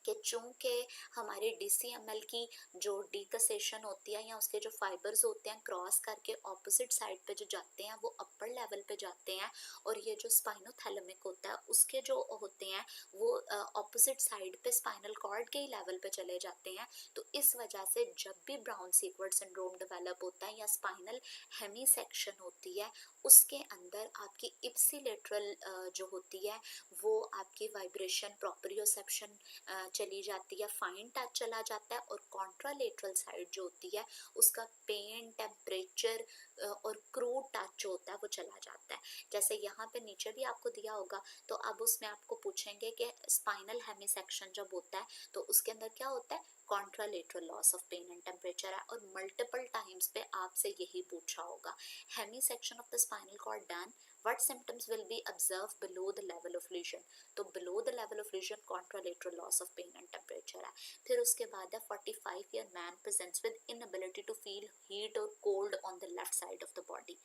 S2: कि चूँकि हमारे DCML की जो डीकसेशन होती है या उसके जो फाइबर्स होते हैं क्रॉस करके ऑपोजिट साइड पे जो जाते हैं वो अपर लेवल पे जाते हैं, और ये जो स्पाइनोथैलेमिक होता है उसके जो होते हैं वो ऑपोजिट साइड पे स्पाइनल कॉर्ड के ही लेवल पे चले जाते हैं। तो इस वजह से जब भी ब्राउन सीक्वर्ट सिंड्रोम डेवलप होता है या स्पाइनल हेमी सेक्शन होती है, उसके अंदर आपकी इप्सिलेटरल जो होती है वो आपकी वाइब्रेशन, प्रोप्रियोसेप्शन चली जाती है, फाइन टच चला जाता है, और कॉन्ट्रालेटरल साइड जो होती है उसका पेन, टेम्परेचर और क्रूड टच जो होता है वो चला जाता है। जैसे यहाँ पे नीचे भी आपको दिया होगा, तो अब उसमें आपको पूछेंगे कि स्पाइनल हेमी सेक्शन जब होता है तो उसके अंदर क्या होता है, contralateral loss of pain and temperature है, और मल्टीपल टाइम्स पे आपसे यही पूछा होगा, Hemy section of the spinal cord done, what symptoms will be observed below the level of lesion, तो below the level of lesion contralateral loss of pain and temperature है। फिर उसके बाद है 45 year man presents with inability to feel heat or cold on the left side of the body,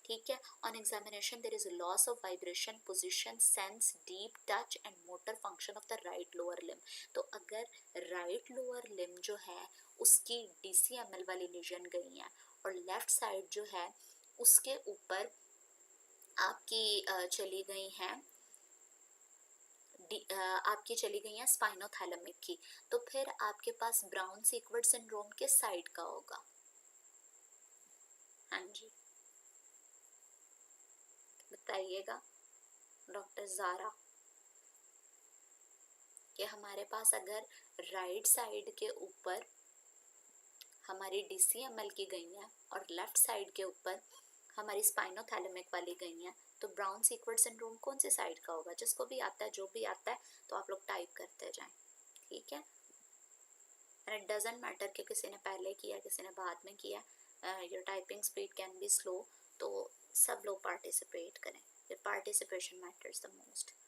S2: ठीक है। on examination there is a loss of vibration, position, sense, deep touch and motor function of the right lower limb, तो अगर right lower limb जो है उसकी DCML वाली lesion गई है और left side जो है उसके ऊपर आपकी चली गई हैं आपकी चली गई हैं स्पाइनोथैलेमिक की, तो फिर आपके पास ब्राउन सीक्वर्ट सिंड्रोम के साइड का होगा। हाँ जी बताइएगा डॉक्टर ज़ारा, कि हमारे पास अगर राइट साइड के ऊपर हमारी DCML की गई हैं और लेफ्ट साइड के ऊपर हमारी स्पाइनोथैलेमिक वाली गई हैं, तो ब्राउन सीक्वर्ट सिंड्रोम कौन सी साइड का होगा? जिसको भी आता है, जो भी आता है, तो आप लोग टाइप करते जाएं, ठीक है। एंड इट डजंट मैटर कि किसी ने पहले किया किसी ने बाद में किया, your typing speed can be slow, तो सब लोग पार्टिसिपेट करें, your participation matters the most.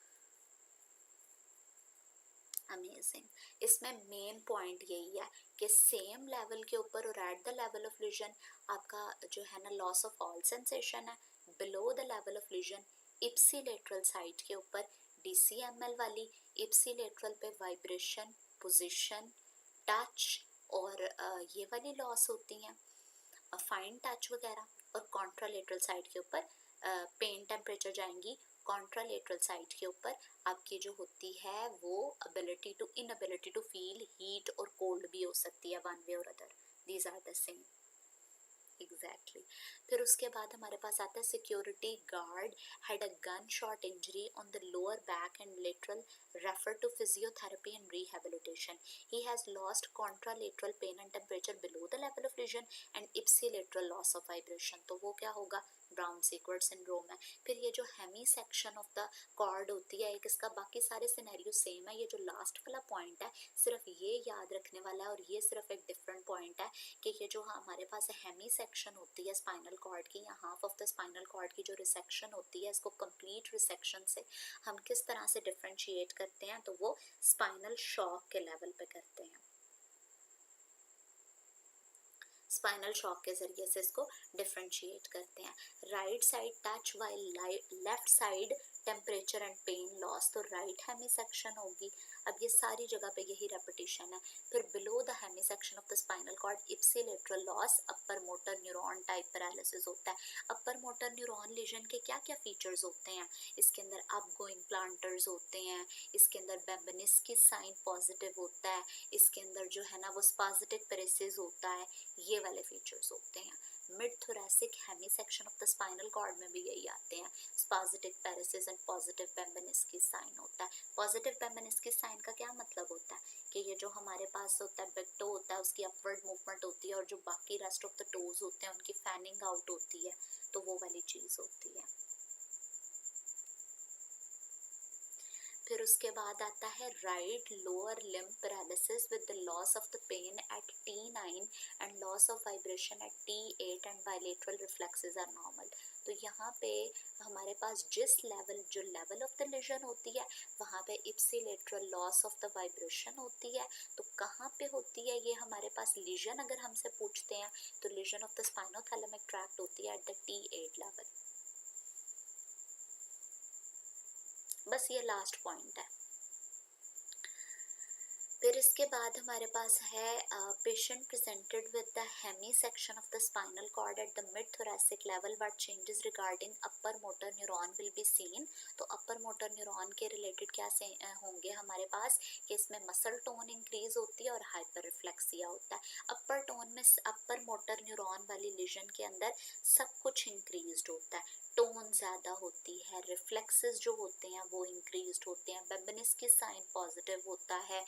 S2: Amazing. इसमें मेन पॉइंट यही है कि सेम लेवल के ऊपर और eight the level of legion आपका जो है ना लॉस ऑफ ऑल सेंसेशन है, below the level of legion ipsilateral side के ऊपर DCML वाली, इप्सिलेटरल पे वाइब्रेशन, पोजीशन, टच और ये वाली लॉस होती हैं, फाइन टच वगैरह, और कॉन्ट्रालेटरल साइड के ऊपर पेन, टेम्परेचर जाएंगी, कॉन्ट्रालेटरल साइड के ऊपर आपकी जो होती है वो इनएबिलिटी टू फील हीट और कोल्ड भी हो सकती है, वन वे और other, these are the same exactly. फिर उसके बाद हमारे पास आता है security guard had a gun shot injury on the lower back and lateral, refer to physiotherapy and rehabilitation, he has lost contralateral pain and temperature below the level of legion and ipsilateral loss of vibration, तो वो क्या होगा, brown सीक्वर्ट syndrome है। फिर ये जो Hemy section of the cord होती है एक, इसका बाकी सारे सिनेरियो सेम है, ये जो लास्ट वाला पॉइंट है सिर्फ ये याद रखने वाला है, और ये सिर्फ एक डिफरेंट पॉइंट है कि ये जो हमारे पास हेमी सेक्शन होती है स्पाइनल कॉर्ड की, या half of the spinal cord की जो रिसेक्शन होती है, इसको कंप्लीट रिसेक्शन से हम किस तरह से डिफरेंशिएट करते हैं, तो वो स्पाइनल शॉक के लेवल पे करते हैं, स्पाइनल शॉक के जरिए से इसको डिफरेंशिएट करते हैं। Right side touch while left side temperature and pain loss, तो राइट हेमी सेक्शन होगी। अब ये सारी जगह पे यही रेपिटेशन है। फिर below the Hemy section of the spinal cord ipsilateral loss, upper motor neuron type paralysis होता है। अपर मोटर न्यूरॉन लीजन के क्या क्या फीचर्स होते हैं? इसके अंदर अपगोइंग प्लांटर्स होते हैं, इसके अंदर बेबनिस्की साइन पॉजिटिव होता है, इसके अंदर जो है ना वो स्पाजेटिक पेरेसिस होता है, ये वाले फीचर्स होते हैं। Mid thoracic Hemy section of the spinal cord में भी यही आते हैं, spastic paresis and positive Babinski sign होता है। पॉजिटिव बेबनिस्की साइन का क्या मतलब होता है कि ये जो हमारे पास होता है बिग टो होता है उसकी अपवर्ड मूवमेंट होती है, और जो बाकी रेस्ट ऑफ द टोज होते हैं उनकी फैनिंग आउट होती है, तो वो वाली चीज होती है। फिर उसके बाद आता है right lower limb paralysis with the loss of the pain at T9 and loss of vibration at T8 and bilateral reflexes are normal. तो यहाँ पे हमारे पास जिस लेवल जो लेवल ऑफ द लीजन होती है वहाँ पे ipsilateral loss of the vibration होती है। तो कहाँ पे होती है ये हमारे पास लीजन? अगर हमसे पूछते हैं तो lesion of the spinothalamic tract होती है एट द T8 लेवल। बस ये लास्ट पॉइंट है। फिर इसके बाद हमारे पास है patient presented with the Hemy section of the spinal cord at the mid thoracic level, what changes regarding upper motor neuron will be seen. तो अपर मोटर न्यूरॉन के रिलेटेड क्या से होंगे हमारे पास कि इसमें मसल टोन इंक्रीज होती है और हाइपर रिफ्लेक्सिया होता है। अपर टोन में अपर मोटर न्यूरॉन वाली लीजन के अंदर सब कुछ इंक्रीज्ड होता है, टोन ज़्यादा होती है, रिफ्लेक्सेस जो होते हैं वो इंक्रीज्ड होते हैं, बेबनिस्की साइन पॉजिटिव होता है,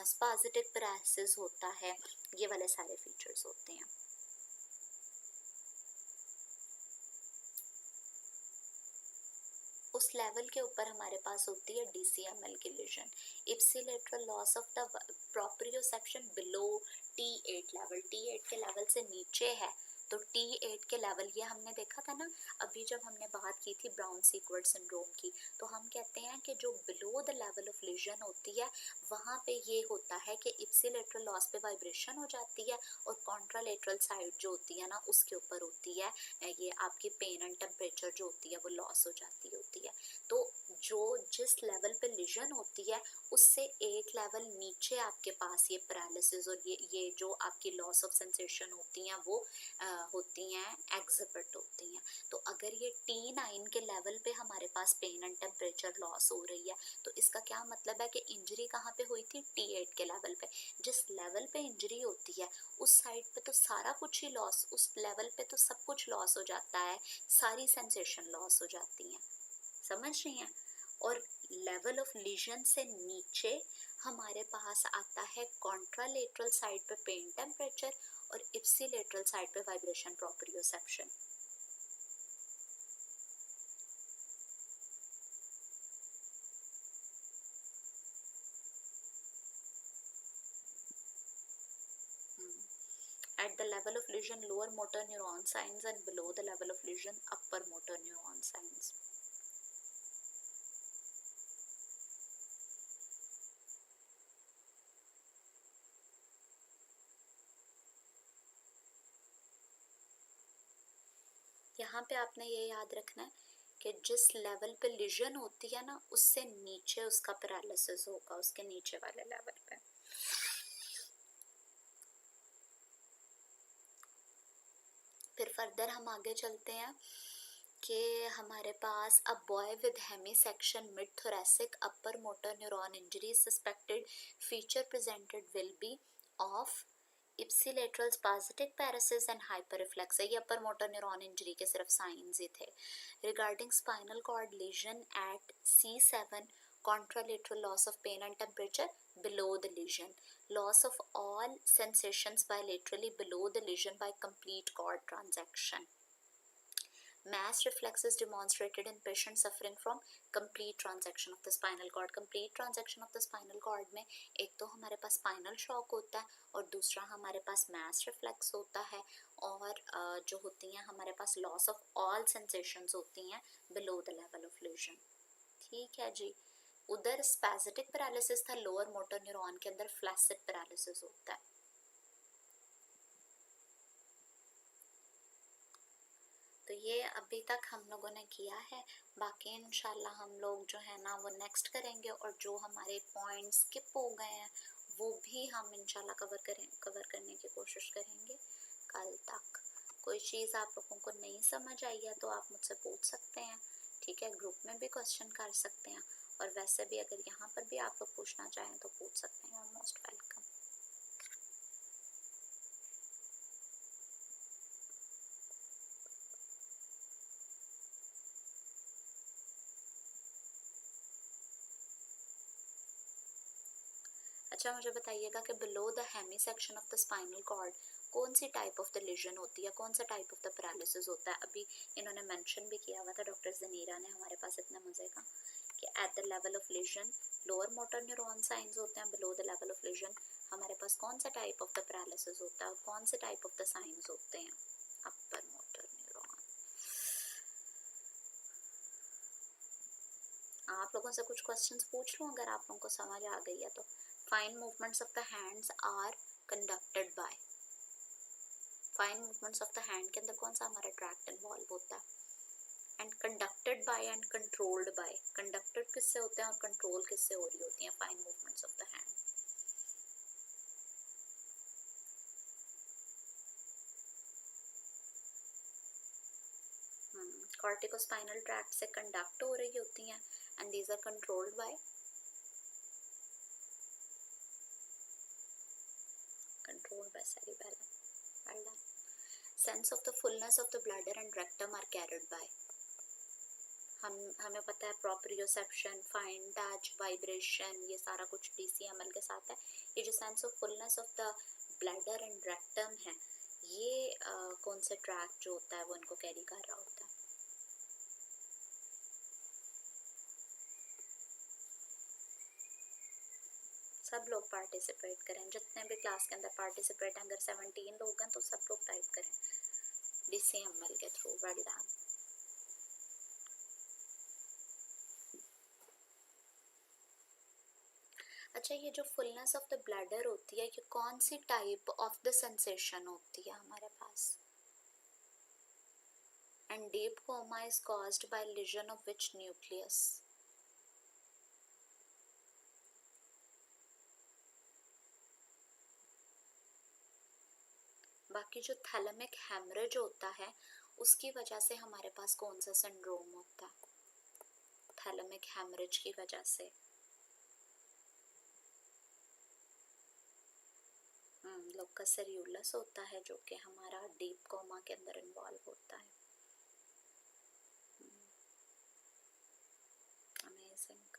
S2: स्पाजेटिक पैरालिसिस होता है, ये वाले सारे फीचर्स होते हैं। उस लेवल के ऊपर हमारे पास होती है DCML की lesion, ipsilateral loss of the proprioception below T8 level. T8 के लेवल से नीचे है तो T8 के लेवल, ये हमने देखा था ना अभी जब हमने बात की थी ब्राउन सीक्वर्ट सिंड्रोम की, तो हम कहते हैं कि जो below the level of legion होती है वहाँ पे ये होता है कि इप्सिलेटरल लॉस पे वाइब्रेशन हो जाती है और कॉन्ट्रालेटरल साइड जो होती है ना उसके ऊपर होती है ये आपकी पेन एंड टेम्परेचर जो होती है वो लॉस हो जाती होती है। तो जो जिस लेवल पे लीजन होती है उससे एक लेवल नीचे आपके पास ये पैरालिसिस और ये जो आपकी लॉस ऑफ सेंसेशन होती हैं वो होती हैं एग्जिबिट होती हैं। तो अगर ये T9 के लेवल पे हमारे पास पेन एंड टेम्परेचर लॉस हो रही है तो इसका क्या मतलब है कि इंजरी कहाँ पे हुई थी? T8 के लेवल पे। जिस लेवल पे इंजरी होती है उस साइड पे तो सारा कुछ ही लॉस, उस लेवल पे तो सब कुछ लॉस हो जाता है, सारी सेंसेशन लॉस हो जाती हैं, समझ रही हैं? और लेवल ऑफ लीजन से नीचे हमारे पास आता है कॉन्ट्रालेटरल साइड पे पेन टेम्परेचर और इप्सिलेटरल साइड पे vibration proprioception. At the level of lesion lower motor neuron signs and below the level of lesion upper motor neuron signs. यहाँ पे आपने ये याद रखना है कि जिस लेवल पे लीजन होती है ना उससे नीचे उसका पैरालिसिस होगा, उसके नीचे वाले लेवल पे। फिर फर्दर हम आगे चलते हैं कि हमारे पास a boy with hemi section mid thoracic upper motor neuron injury suspected, feature presented will be of ipsilateral spastic paralysis and hyperreflex. ये अपर मोटर न्यूरॉन इंजरी के सिर्फ साइंस ही थे। Regarding spinal cord lesion at C7 contralateral loss of pain and temperature below the lesion, loss of all sensations bilaterally below the lesion by complete cord transaction, mass reflexes demonstrated in patients suffering from complete transaction of the spinal cord। complete transaction of the spinal cord में एक तो हमारे पास spinal shock होता है और दूसरा हमारे पास mass reflex होता है और जो होती हैं हमारे पास loss of all sensations होती हैं below the level of lesion। ठीक है जी। उधर स्पैजेटिक पैरालिसिस था, लोअर मोटर न्यूरॉन के अंदर फ्लैसिड पैरालिसिस होता है। तो ये अब अभी तक हम लोगों ने किया है, बाकी इंशाल्लाह हम लोग जो है ना वो नेक्स्ट करेंगे, और जो हमारे पॉइंट्स स्किप हो गए हैं वो भी हम इंशाल्लाह कवर करने की कोशिश करेंगे कल तक। कोई चीज़ आप लोगों को नहीं समझ आई है तो आप मुझसे पूछ सकते हैं, ठीक है, ग्रुप में भी क्वेश्चन कर सकते हैं, और वैसे भी अगर यहाँ पर भी आप लोग पूछना चाहें तो पूछ सकते हैं, मोस्ट वेलकम। अच्छा मुझे बताइएगा कि below the Hemy section of the spinal cord कौन सी टाइप ऑफ द लीजन होती है, कौन सा टाइप ऑफ द पैरालिसिस होता है। अभी इन्होंने मेंशन भी किया हुआ था डॉक्टर जनीरा ने हमारे पास इतने मजे का कि at the level of legion lower motor neuron science होते हैं, below the level of legion हमारे पास कौन सा टाइप ऑफ द पैरालिसिस होता है और कौन से टाइप ऑफ द साइंस होते हैं, अपर मोटर न्यूरॉन। आप लोगों से कुछ क्वेश्चंस पूछ लूँ अगर आप लोगों को समझ आ गई है तो। Fine movements of the hands are conducted by, fine movements of the hand के अंदर कौन सा हमारा ट्रैक्ट इन्वॉल्व होता है, and conducted by and controlled by, conducted किससे होते हैं और कंट्रोल किससे हो रही होती हैं fine movements of the hand. Corticospinal tract से कंडक्ट हो रही होती हैं and these are controlled by, controlled by cerebellum. Well done. Sense of the fullness of the bladder and rectum are carried by, हमें पता है प्रोप्रियोसेप्शन, फाइन टच, वाइब्रेशन, ये सारा कुछ DCML के साथ है। ये जो sense of fullness of the bladder and rectum है, ये कौन से ट्रैक्ट जो होता है वो इनको कैरी कर रहा होता है। सब लोग पार्टिसिपेट करें, जितने भी क्लास के अंदर पार्टिसिपेट हैं, अगर 17 लोग हैं तो सब लोग टाइप करें DCML के थ्रू। Well done. अच्छा ये जो फुलनेस ऑफ द ब्लैडर होती है ये कौन सी टाइप ऑफ द सेंसेशन होती है हमारे पास, and deep coma is caused by lesion of which nucleus. बाकी जो थैलेमिक हेमरेज होता है उसकी वजह से हमारे पास कौन सा सिंड्रोम होता है, थैलेमिक हेमरेज की वजह से लोकस सेरियुलस होता है जो कि हमारा डीप कोमा के अंदर इन्वॉल्व होता है। अमेजिंग।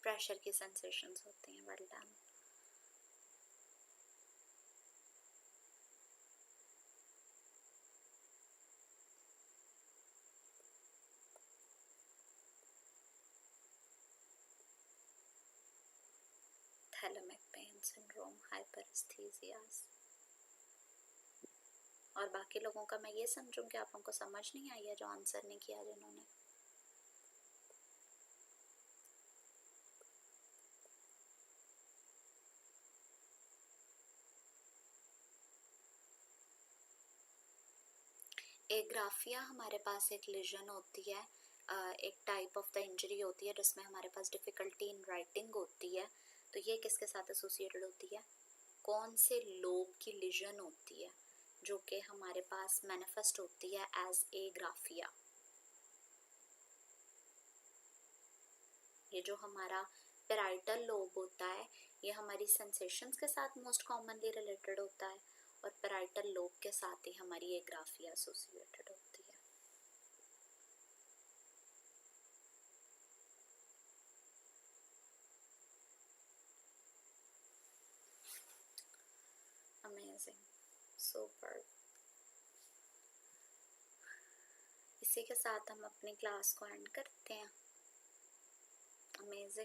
S2: प्रेशर की सेंसेशंस होती हैं। Well done. Thalamic pain syndrome, hyperesthesias. और बाकी लोगों का मैं ये समझूं कि आप लोगों को समझ नहीं आई है जो आंसर नहीं किया जिन्होंने। एग्राफिया हमारे पास एक लीजन होती है, एक टाइप ऑफ द इंजरी होती है जिसमें हमारे पास डिफिकल्टी इन राइटिंग होती है। तो ये किसके साथ एसोसिएटेड होती है, कौन से लोब की लीजन होती है जो कि हमारे पास मैनिफेस्ट होती है एज एग्राफिया। ये जो हमारा पेराइटल लोब होता है ये हमारी सेंसेशंस के साथ मोस्ट कॉमनली रिलेटेड होता है, और पेराइटल लोब के साथ ही हमारी एग्राफिया एसोसिएटेड होती है। Amazing, super. इसी के साथ हम अपनी क्लास को एंड करते हैं। अमेजिंग।